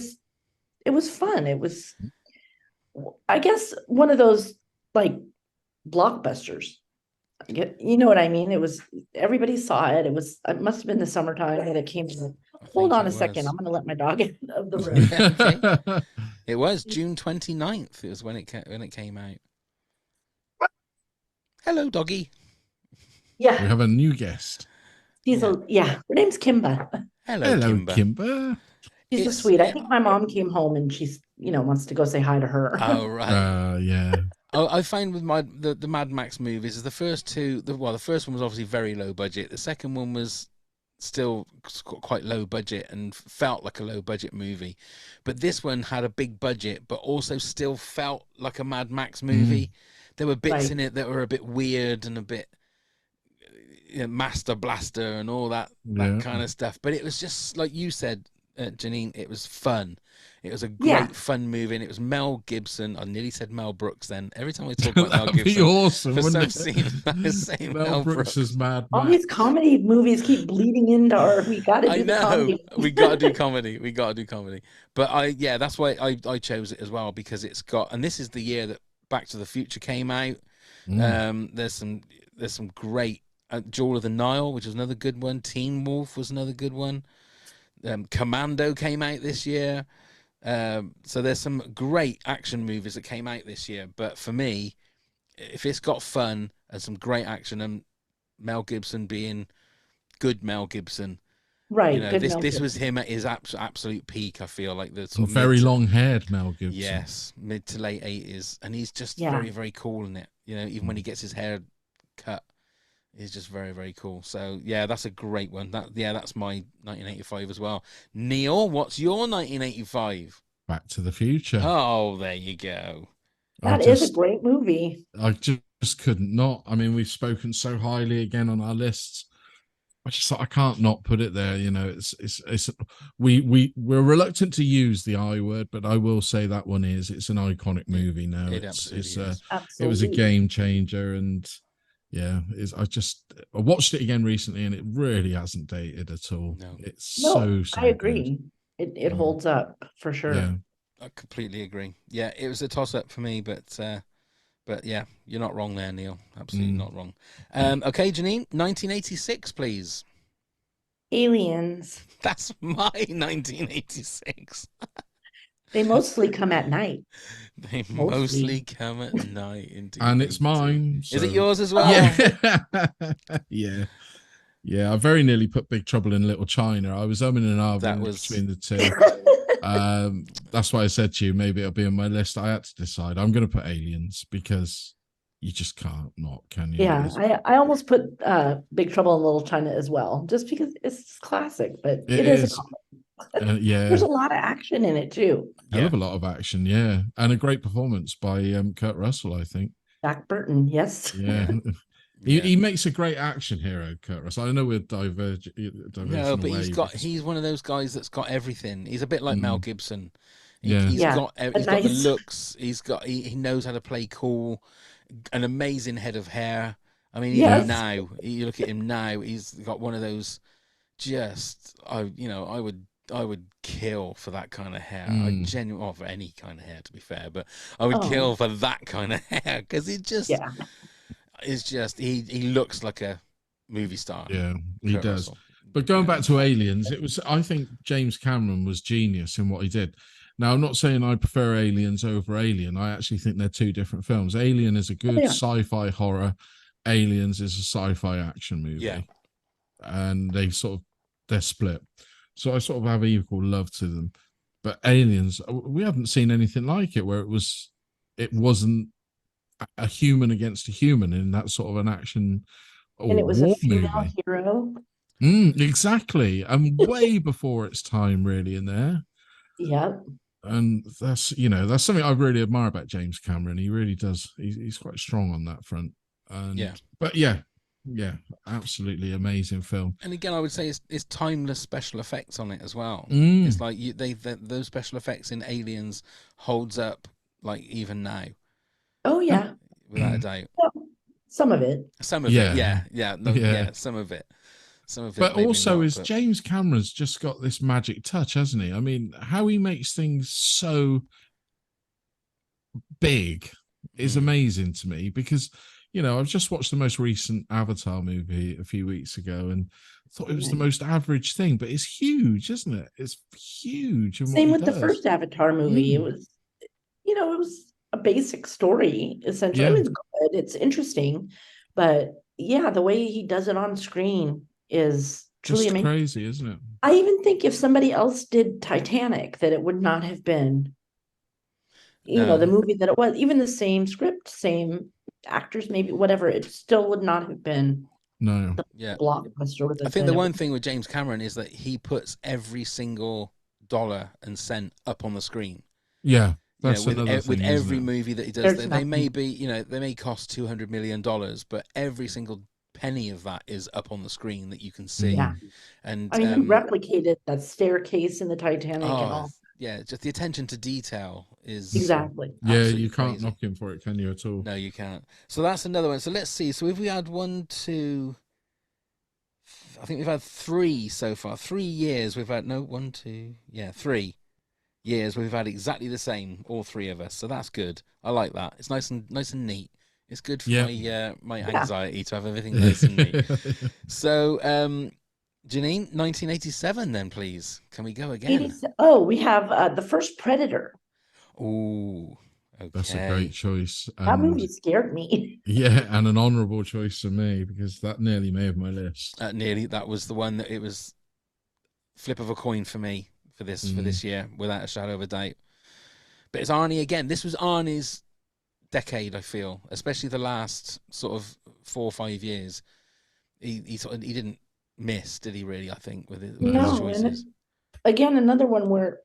was fun. It was, I guess, one of those like blockbusters. You know what I mean? It was, everybody saw it. It must have been the summertime that it came out. Hold on a second. I'm going to let my dog out of the room. Yeah, okay. It was June 29th. It was when it came out. Hello, doggy. Yeah. We have a new guest. Her name's Kimba. Hello, Kimba. She's a sweet. I think my mom came home and she's, wants to go say hi to her. Oh, right. Yeah. I find with the Mad Max movies, is the first two, the first one was obviously very low budget. The second one was still quite low budget and felt like a low budget movie. But this one had a big budget, but also still felt like a Mad Max movie. There were bits in it that were a bit weird and a bit Master Blaster and all that kind of stuff. But it was just, like you said, Jeannine, it was fun. It was a great fun movie, and it was Mel Gibson. I nearly said Mel Brooks then. Every time we talk about Mel Gibson, that'd be awesome, for some wouldn't scene, I was saying Mel Brooks is Mad Max. All these comedy movies keep bleeding into our. We got to do the comedy. We got to do comedy. We got to do comedy. But that's why I chose it as well, because it's got, and this is the year that Back to the Future came out. There's some great Jewel of the Nile, which was another good one. Teen Wolf was another good one. Commando came out this year. So there's some great action movies that came out this year. But for me, if it's got fun and some great action, and Mel Gibson being good Mel Gibson, right? This was him at his absolute peak. I feel like the sort of very long-haired Mel Gibson. Yes, mid to late 80s, and he's just very, very cool in it. Even when he gets his hair cut, he's just very, very cool. So yeah, that's a great one. That's my 1985 as well. Neil, what's your 1985? Back to the Future. Oh, there you go. That is a great movie. I just couldn't not. I mean, we've spoken so highly again on our lists. I can't not put it there. We're reluctant to use the I word, but I will say that one is. It's an iconic movie now. It absolutely is. It was a game changer, and I watched it again recently, and it really hasn't dated at all. No. It's so I agree. It holds up for sure. Yeah. I completely agree. Yeah, it was a toss-up for me, but yeah, you're not wrong there, Neil. Absolutely not wrong. Okay, Jeannine, 1986, please. Aliens. That's my 1986. They mostly come at night. They mostly come at night. Indeed. And it's mine. So. Is it yours as well? Yeah. Yeah, I very nearly put Big Trouble in Little China. I was umming and ahhing between the two. That's why I said to you, maybe it'll be on my list. I had to decide. I'm going to put Aliens, because you just can't not, can you? Yeah, I almost put Big Trouble in Little China as well, just because it's classic, but it is a comedy. There's a lot of action in it too. Hell of a lot of action, yeah. And a great performance by Kurt Russell, I think. Jack Burton, yes. Yeah. He makes a great action hero, Kurt Russell. I know we're diverging. No, but he's one of those guys that's got everything. He's a bit like Mel Gibson. He's got the looks. He knows how to play cool. An amazing head of hair. I mean, even now, you look at him now. He's got one of those. I would kill for that kind of hair. I genuinely, for any kind of hair, to be fair, but I would kill for that kind of hair, because he looks like a movie star. Yeah, he does. Russell. But going back to Aliens, I think James Cameron was genius in what he did. Now, I'm not saying I prefer Aliens over Alien. I actually think they're two different films. Alien is a good sci-fi horror. Aliens is a sci-fi action movie. Yeah. And they're split. So I sort of have equal love to them. But Aliens, we haven't seen anything like it, where it wasn't a human against a human in that sort of an action and it was a female hero. Exactly. And way before its time, really, in there. Yep. And that's something I really admire about James Cameron. He really does. He's quite strong on that front. But yeah, absolutely amazing film. And again, I would say it's timeless special effects on it as well. It's like those special effects in Aliens holds up like even now. Oh yeah, without a doubt. Well, some of it. Some of it, yeah, some of it. Some of it, But maybe also, not, is but- James Cameron's just got this magic touch, hasn't he? I mean, how he makes things so big is amazing to me, because, you know, I've just watched the most recent Avatar movie a few weeks ago and thought it was the most average thing, but it's huge, isn't it? It's huge. Same with the first Avatar movie. It was, you know, it was a basic story, essentially. I mean, it's good, it's interesting, but yeah, the way he does it on screen is truly just amazing. crazy, isn't it? I even think if somebody else did Titanic, that it would not have been, you know, the movie that it was. Even the same script, same actors, maybe whatever, it still would not have been no the blockbuster with it. I think the one thing with James Cameron is that he puts every single dollar and cent up on the screen. Yeah, that's another thing, with every isn't it? movie that he does. They may be, you know, they may cost $200 million, but every single penny of that is up on the screen that you can see. Yeah. And I mean, he replicated that staircase in the Titanic and all. Yeah, just the attention to detail is exactly. Yeah, you can't knock him for it, can you, at all? No, you can't. So that's another one. So let's see. So if we had 1, 2, I think we've had 3 so far. 3 years we've had 1, 2, 3 years we've had exactly the same, all 3 of us. So that's good. I like that. It's nice and neat. It's good for my anxiety to have everything nice and neat. So Jeannine, 1987 then, please. Can we go again? We have the first Predator. Oh, okay. That's a great choice. That movie scared me. Yeah, and an honourable choice for me, because that nearly made my list. That was the one that it was flip of a coin for me for this year, without a shadow of a doubt. But it's Arnie again. This was Arnie's decade, I feel, especially the last sort of 4 or 5 years. He didn't miss, did he? Really, I think with his choices. And again, another one where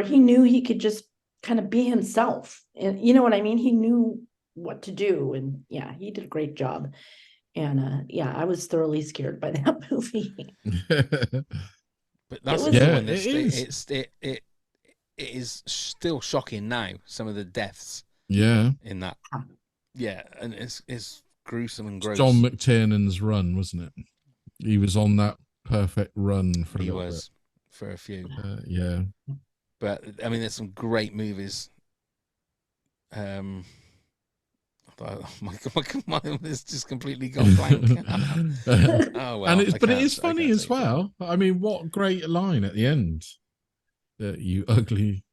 he knew he could just kind of be himself, and you know what I mean. He knew what to do, and yeah, he did a great job. And I was thoroughly scared by that movie. But that's the one it is still shocking now. Some of the deaths. Yeah. In that. Yeah, and it's gruesome and gross. John McTiernan's run, wasn't it? He was on that perfect run for for a few. Yeah. But I mean, there's some great movies. Oh my god, it's just completely gone blank. Oh well, and it is funny as well. I mean, what great line at the end! You ugly.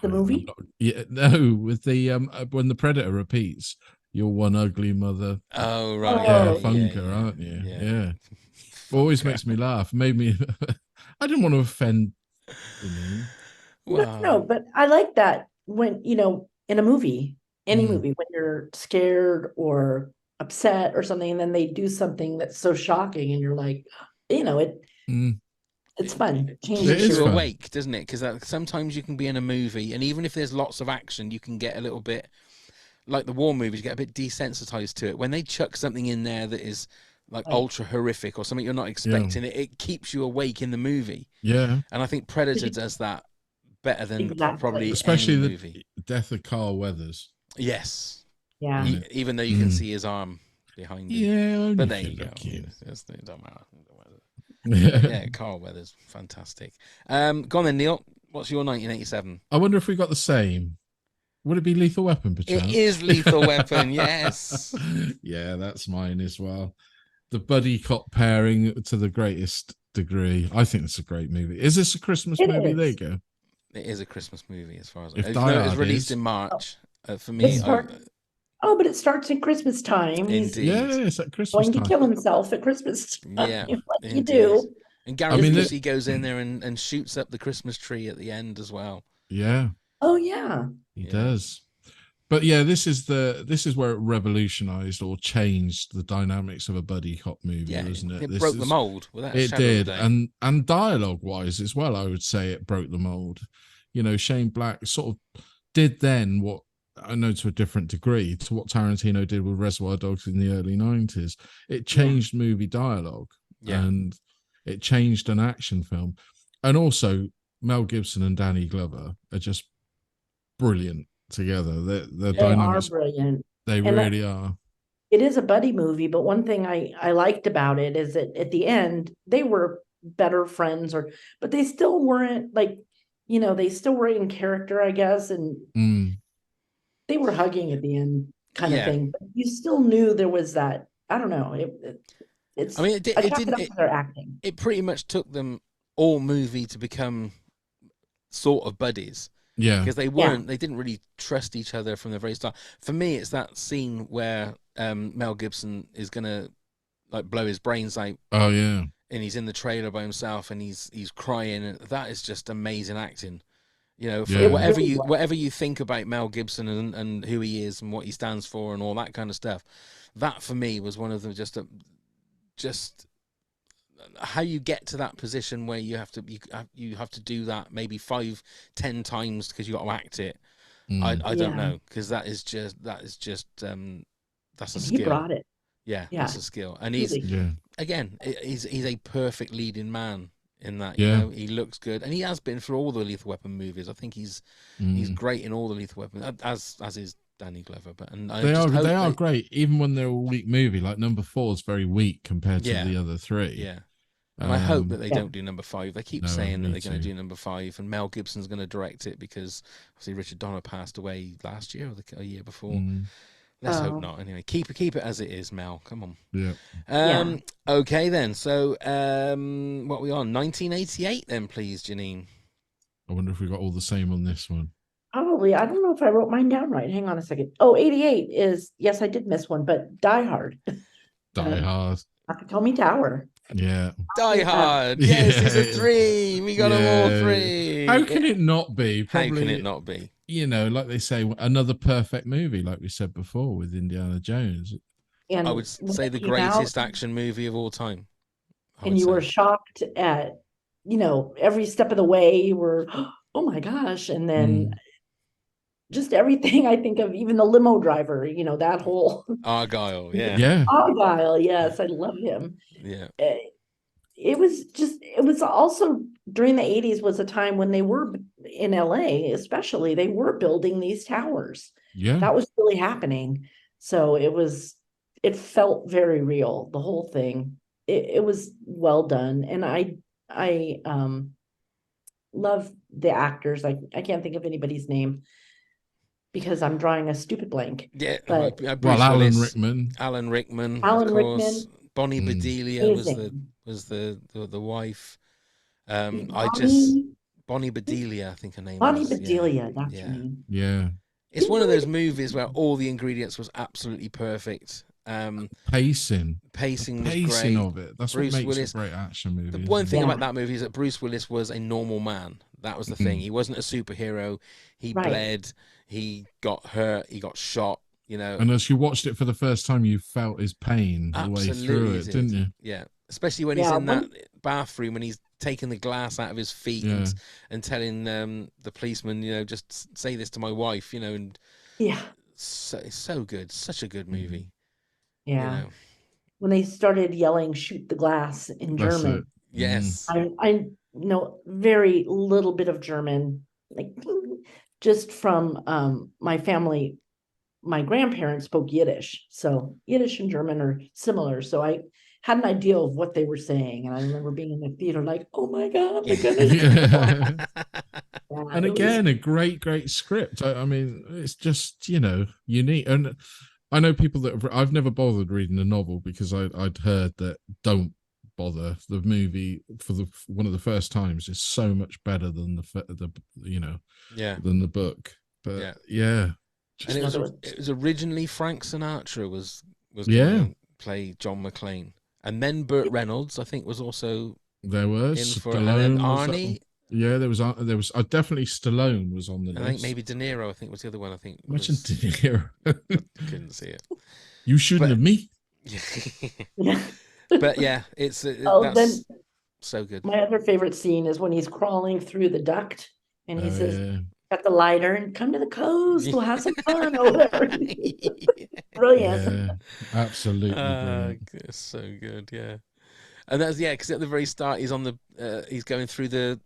The movie? Yeah, no, with the when the Predator repeats, "You're one ugly mother." Oh right, yeah, funker, aren't you? Yeah. Always makes me laugh. Made me. I didn't want to offend. Well, no, but I like that when, you know, in a movie, any movie, when you're scared or upset or something, and then they do something that's so shocking, and you're like, you know, it's fun. It keeps you awake, doesn't it? Because sometimes you can be in a movie, and even if there's lots of action, you can get a little bit, like the war movies, you get a bit desensitized to it. When they chuck something in there that is like ultra horrific or something you're not expecting, it keeps you awake in the movie. Yeah. And I think Predator does that better than probably especially any the movie. Death of Carl Weathers. Yes. Yeah. Even though you can see his arm behind him. Yeah. But there you go. It don't matter. Yeah, Carl Weathers, fantastic. Go on then, Neil. What's your 1987? I wonder if we got the same. Would it be Lethal Weapon, perchance? It is Lethal Weapon, yes. Yeah, that's mine as well. The buddy cop pairing to the greatest degree. I think it's a great movie. Is this a Christmas movie? There you go. It is a Christmas movie, as far as I know. It was released in March. For me, but it starts at Christmas time. It's at Christmas time. Going to kill himself at Christmas time. Yeah, like you do. And Gary Busey goes in there and shoots up the Christmas tree at the end as well. Yeah. Oh yeah. He does. But yeah, this is where it revolutionized or changed the dynamics of a buddy cop movie, isn't it? It broke the mold. It did, and dialogue wise as well, I would say it broke the mold. You know, Shane Black sort of did then what I know to a different degree to what Tarantino did with Reservoir Dogs in the early 90s. It changed movie dialogue and it changed an action film. And also Mel Gibson and Danny Glover are just brilliant together. Their dynamics, are brilliant. They really are. it is a buddy movie, but one thing I liked about it is that at the end they were better friends, but they still weren't like, they still were in character, I guess, and they were hugging at the end, kind of thing. But you still knew there was that. I don't know. It's. I mean, it chalk didn't. up to their acting. It pretty much took them all movie to become sort of buddies. Yeah, because they weren't. They didn't really trust each other from the very start. For me, it's that scene where Mel Gibson is gonna like blow his brains out. Oh yeah. And he's in the trailer by himself, and he's crying, and that is just amazing acting. For whatever you think about Mel Gibson and who he is and what he stands for and all that kind of stuff, that for me was one of them. Just how you get to that position where you have to do that maybe 5-10 times because you got to act it. I don't know, because that's a skill. He brought it. Yeah, that's a skill, and he's a perfect leading man in that. He looks good, and he has been for all the Lethal Weapon movies. I think he's great in all the Lethal Weapon, as is Danny Glover. They are great, even when they're a weak movie. Like number 4 is very weak compared to the other 3. Yeah, and I hope that they don't do number 5. They keep saying that they're going to do number 5, and Mel Gibson's going to direct it because obviously Richard Donner passed away last year or a year before. Let's hope not. Anyway, keep it as it is, Mel. Come on. Yeah. Okay then. So, what are we on? 1988 then, please, Jeannine. I wonder if we got all the same on this one. Probably. I don't know if I wrote mine down right. Hang on a second. Oh, 88 is, yes, I did miss one, but Die Hard. Die Hard. Nakatomi Tower. Yeah. Die Hard. Yes, it's a 3. We got them all 3. How can it not be? How can it not be? Like they say, another perfect movie, like we said before with Indiana Jones. And I would say the greatest action movie of all time. And you were shocked at, every step of the way. You were, oh my gosh. And then just everything I think of, even the limo driver, that whole Argyle. Yeah. Yeah. Argyle. Yes. I love him. Yeah. It was also during the 80s was a time when they were in LA, especially, they were building these towers. Yeah. That was really happening. So it felt very real, the whole thing. It was well done. And I love the actors. I can't think of anybody's name because I'm drawing a stupid blank. Yeah. But Alan Rickman. Alan Rickman. Bonnie Bedelia was the wife. Bonnie Bedelia, I think her name Bonnie was. Bedelia, that's her name. Yeah. It's one of those movies where all the ingredients was absolutely perfect. Pacing was great. of it. That's Bruce what makes Willis, a great action movie. The one thing about that movie is that Bruce Willis was a normal man. That was the thing. He wasn't a superhero. He bled. He got hurt. He got shot. And as you watched it for the first time, you felt his pain the way through it, didn't you? Yeah, especially when he's in that bathroom and he's taking the glass out of his feet and telling the policeman, just say this to my wife, and it's so good, such a good movie. Yeah, when they started yelling "shoot the glass" in German. Yes, I know very little bit of German, like just from my family. My grandparents spoke Yiddish, so Yiddish and German are similar. So I had an idea of what they were saying, and I remember being in the theater like, "Oh my god, my goodness!" And again, a great script. I mean, it's just unique. And I know people that I've never bothered reading the novel because I'd heard that don't bother. The movie for one of the first times is so much better than than the book. But and it was originally Frank Sinatra was going to play John McClane, and then Burt Reynolds I think was also there was in for, and then Arnie. There was definitely Stallone was on the list. I think maybe De Niro I think was the other one. I think imagine De Niro. Couldn't see it. You shouldn't have me. But yeah, that's so good. My other favorite scene is when he's crawling through the duct and he says. Got the lighter and come to the coast. We'll have some fun or whatever. Brilliant. Yeah, absolutely. It's so good. Yeah, and that's because at the very start he's on he's going through the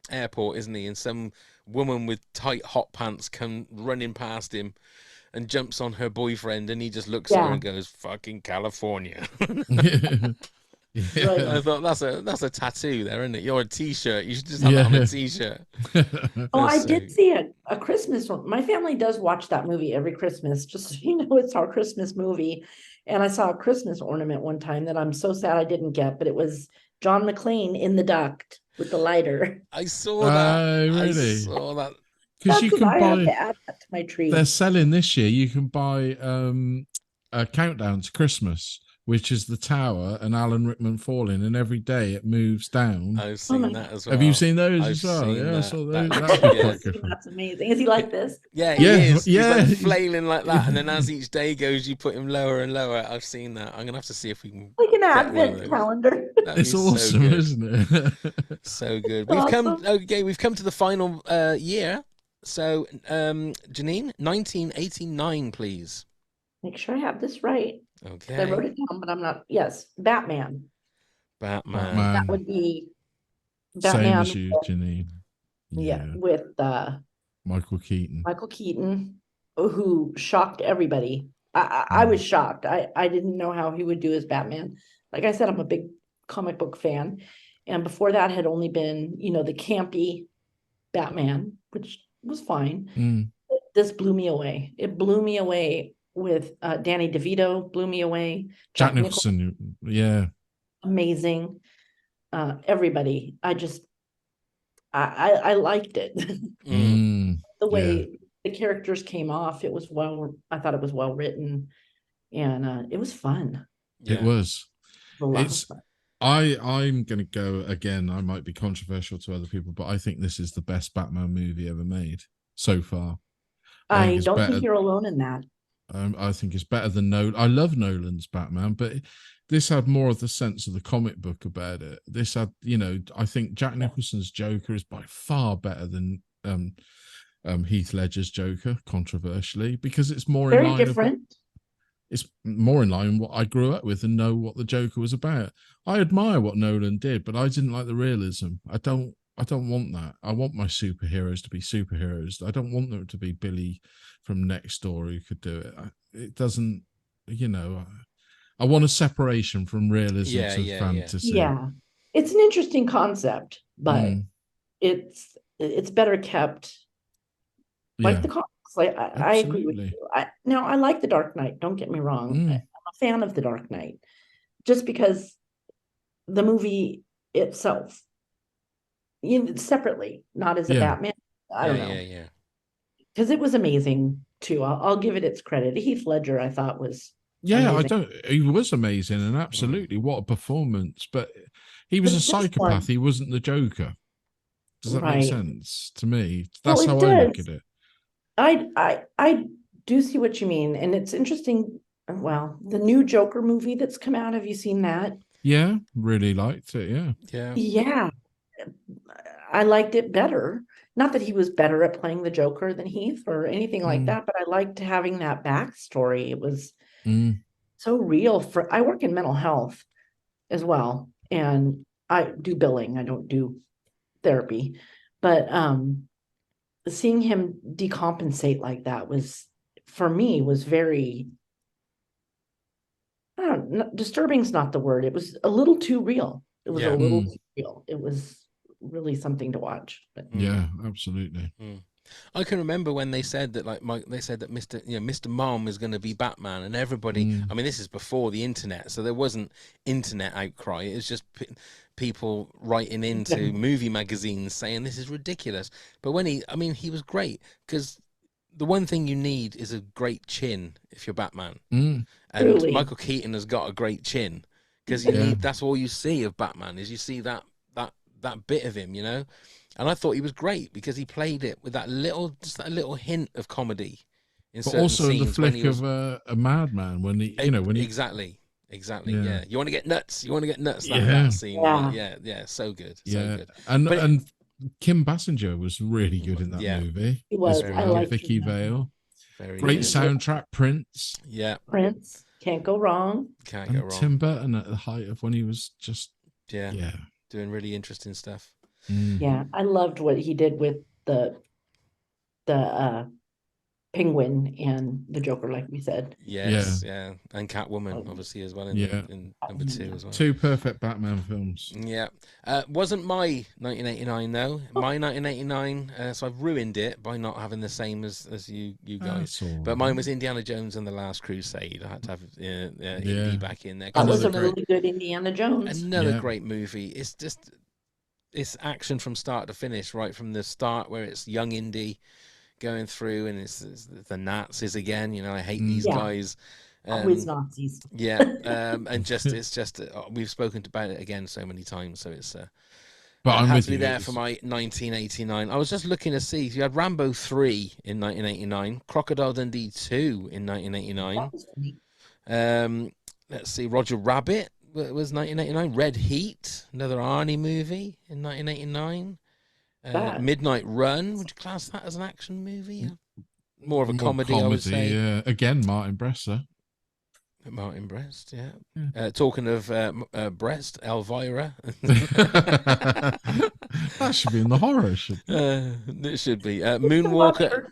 airport, isn't he? And some woman with tight hot pants come running past him, and jumps on her boyfriend, and he just looks at her and goes, "Fucking California." Right. I thought that's a tattoo there, isn't it? You're a T-shirt. You should just have that on a T-shirt. Oh, I did see a Christmas one. My family does watch that movie every Christmas, just so you know, it's our Christmas movie. And I saw a Christmas ornament one time that I'm so sad I didn't get, but it was John McClane in the duct with the lighter. I saw that. Really? I saw that. Because you can I have buy. to add that to my tree. They're selling this year. You can buy a countdown to Christmas, which is the tower and Alan Rickman falling, and every day it moves down. I've seen that as well. Have you seen those I've as well? seen Yeah, that. so That's amazing. Is he like this? Yeah, he is. He's like flailing like that, and then as each day goes, you put him lower and lower. I've seen that. I'm gonna have to see if we can. Like an advent calendar. It's awesome, isn't it? So good. We've come to the final year. So, Jeannine, 1989, please. Make sure I have this right. Okay. I wrote it down, but I'm not. Yes, Batman. That would be Batman. Same as you, Jeannine. Yeah, with Michael Keaton. Michael Keaton, who shocked everybody. I was shocked. I didn't know how he would do as Batman. Like I said, I'm a big comic book fan. And before that had only been, the campy Batman, which was fine. This blew me away. It blew me away with Danny DeVito, blew me away. Jack Nicholson, yeah. Amazing. Everybody. I liked it. The way the characters came off, I thought it was well written, and it was fun. Yeah. It was. It's fun. I'm gonna go again. I might be controversial to other people, but I think this is the best Batman movie ever made so far. I don't think you're alone in that. I think it's better than Nolan. I love Nolan's Batman, but this had more of the sense of the comic book about it. This had, I think Jack Nicholson's Joker is by far better than Heath Ledger's Joker, controversially, because it's more very different. It's more in line with what I grew up with and know what the Joker was about. I admire what Nolan did, but I didn't like the realism. I don't want that. I want my superheroes to be superheroes. I don't want them to be Billy from next door who could do it. It doesn't, I want a separation from realism to fantasy. Yeah. It's an interesting concept, but it's better kept like the comics. Like I agree with you. I like The Dark Knight. Don't get me wrong. I'm a fan of The Dark Knight, just because the movie itself, separately, not as a Batman. I don't know. Because it was amazing too. I'll give it its credit. Heath Ledger, I thought was. Yeah, he was amazing, and absolutely what a performance. But he was a psychopath. He wasn't the Joker. Does that make sense to me? That's how I look at it. I do see what you mean, and it's interesting. Well, the new Joker movie that's come out, have you seen that? Yeah, really liked it. Yeah. I liked it better. Not that he was better at playing the Joker than Heath or anything like that, but I liked having that backstory. It was so real. I work in mental health as well, and I do billing. I don't do therapy, but seeing him decompensate like that was, for me, was very, I don't know, disturbing's not the word. It was a little too real. It was a little too real. It was really something to watch. But. Yeah, absolutely. I can remember when they said that, they said that Mr. Mom is going to be Batman, and everybody. I mean, this is before the internet, so there wasn't internet outcry. It was just people writing into movie magazines saying this is ridiculous. But when he was great, because the one thing you need is a great chin if you're Batman, and really? Michael Keaton has got a great chin, because that's all you see of Batman, is you see that bit of him, And I thought he was great because he played it with that little hint of comedy in certain also scenes. The flick of a madman when he, when he exactly. Yeah. You want to get nuts. That scene. Yeah. So good. So good. And Kim Basinger was really good in that movie. He was. I like Vicky Vale. Very great good. soundtrack. Prince. Yeah. Prince. Can't go wrong. Can't go wrong. Tim Burton at the height of when he was just doing really interesting stuff. Yeah, I loved what he did with the Penguin and the Joker, like we said. Yes, yeah. And Catwoman, obviously, as well in number 2 as well. 2 perfect Batman films. Yeah. Wasn't my 1989 though. My 1989, so I've ruined it by not having the same as you guys. But mine was Indiana Jones and the Last Crusade. I had to have Indy back in there. That was a really good Indiana Jones. Another great movie. It's just, it's action from start to finish, right from the start where it's young Indy going through, and it's the Nazis again. You know, I hate these guys. Always Nazis. Yeah, and just it's just we've spoken about it again so many times, so it's. But I'm happily there for my 1989. I was just looking to see if you had Rambo 3 in 1989, Crocodile Dundee 2 in 1989. Let's see, Roger Rabbit was 1989. Red Heat, another Arnie movie in 1989. Midnight Run, would you class that as an action movie? More of a comedy, I would say. Yeah, again, Martin Brest. Martin Brest, yeah. Talking of Brest, Elvira. That should be in the horror. It should be. Moonwalker.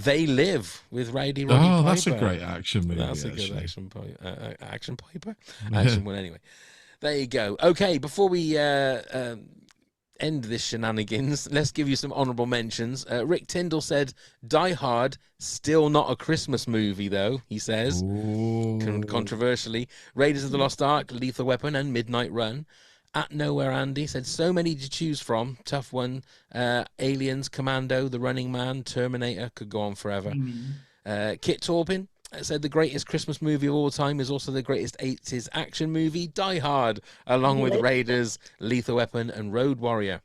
They Live with Roddy Piper. That's a great action movie. That's a good action Piper. Action one, anyway. There you go. Okay, before we end this shenanigans, let's give you some honorable mentions. Rick Tyndall said, Die Hard, still not a Christmas movie, though, he says. Controversially. Raiders of the Lost Ark, Lethal Weapon, and Midnight Run. At Nowhere Andy said, so many to choose from. Tough one. Aliens, Commando, The Running Man, Terminator, could go on forever. Kit Taubin said the greatest Christmas movie of all time is also the greatest 80s action movie, Die Hard, along with Raiders, Lethal Weapon, and Road Warrior.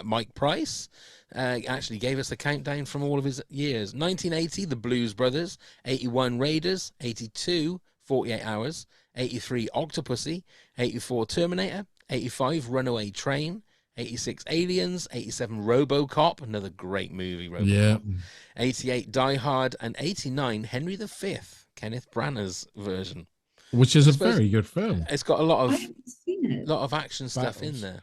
Mike Price actually gave us a countdown from all of his years. 1980, The Blues Brothers. 81, Raiders. 82, 48 Hours. 83, Octopussy. 84, Terminator. 85, Runaway Train. 86, Aliens. 87, RoboCop, another great movie, RoboCop. Yeah. 88, Die Hard, and 89, Henry V, Kenneth Branagh's version, which is a very good film. It's got a lot of action stuff in there.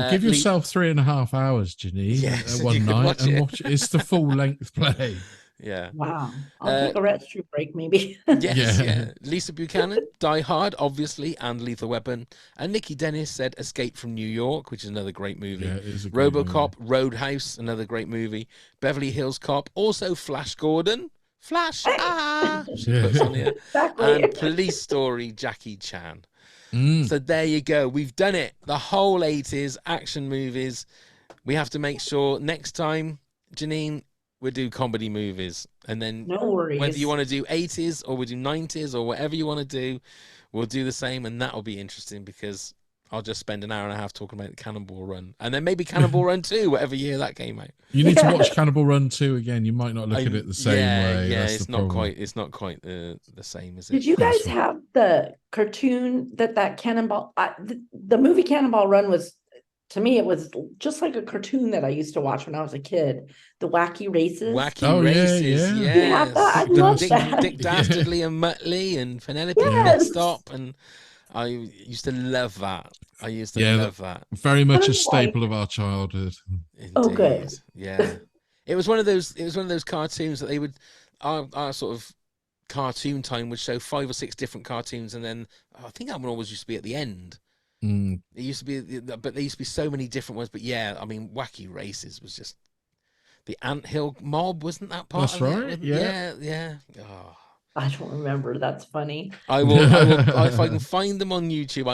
Give yourself 3.5 hours, Jeannine, one night and watch it. It's the full length play. Yeah. Wow. I'll take a restroom break, maybe. Yeah. Lisa Buchanan, Die Hard, obviously, and Lethal Weapon. And Nikki Dennis said Escape from New York, which is another great movie. Yeah, it is a great RoboCop, movie. Roadhouse, another great movie. Beverly Hills Cop, also Flash Gordon. Flash, exactly. And Police Story, Jackie Chan. So there you go. We've done it. The whole 80s action movies. We have to make sure next time, Jeannine, we'll do comedy movies. And then whether you want to do 80s or we do 90s or whatever you want to do, we'll do the same. And that'll be interesting because I'll just spend an hour and a half talking about Cannonball Run. And then maybe Cannonball Run 2, whatever year that came out. You need to watch Cannonball Run 2 again. You might not look at it the same way. Yeah, That's it's the not problem. quite the same, is it? Did you guys have the cartoon that Cannonball, the movie Cannonball Run was, to me, it was just like a cartoon that I used to watch when I was a kid. The Wacky Races. Wacky Races, yes. I love that. Dick Dastardly and Muttley and Penelope Pitstop, and I used to love that. Love that. Very much a staple of our childhood. Indeed. Oh, good. Yeah. It was one of those cartoons that they would our sort of cartoon time would show 5 or 6 different cartoons, and then I think that one always used to be at the end. It used to be, but there used to be so many different ones. But yeah, I mean, Wacky Races was just the Anthill Mob, wasn't that part? That's of right. it? Yeah. Oh. I don't remember. That's funny. I will if I can find them on YouTube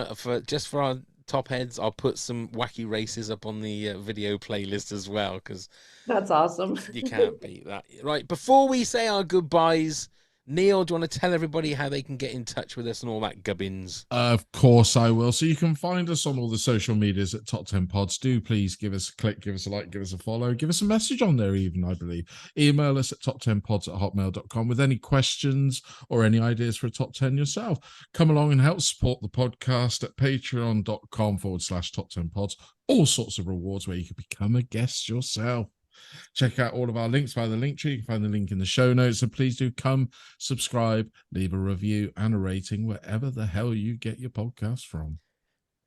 for our top heads, I'll put some Wacky Races up on the video playlist as well, because that's awesome. You can't beat that. Right, before we say our goodbyes, Neil, do you want to tell everybody how they can get in touch with us and all that gubbins? Of course I will. So you can find us on all the social medias at Top 10 Pods. Do please give us a click, give us a like, give us a follow, give us a message on there even, I believe. Email us at top10pods@hotmail.com with any questions or any ideas for a top 10 yourself. Come along and help support the podcast at patreon.com/top10pods. All sorts of rewards where you can become a guest yourself. Check out all of our links via the link tree. You can find the link in the show notes. And please do come, subscribe, leave a review and a rating wherever the hell you get your podcast from.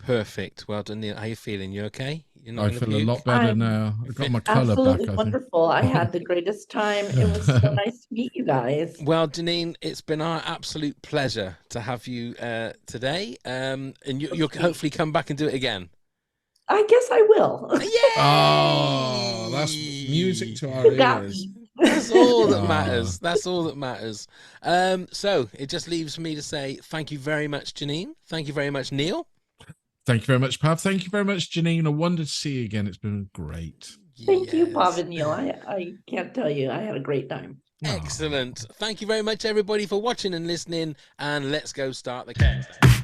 Perfect. Well done, Neil. How you feeling? You okay? You're not I gonna feel a puke? lot better I'm now. I got my color back. absolutely I think. wonderful. I had the greatest time. It was so nice to meet you guys. Well, Jeannine, it's been our absolute pleasure to have you today. And you'll hopefully come back and do it again. I guess I will. Yay! Oh, that's music to our You got ears. me. That's all that matters. That's all that matters. So it just leaves me to say thank you very much, Jeannine. Thank you very much, Neil. Thank you very much, Pav. Thank you very much, Jeannine. A wonder to see you again. It's been great. Thank you, Pav and Neil. I can't tell you. I had a great time. Excellent. Thank you very much, everybody, for watching and listening. And let's go start the countdown.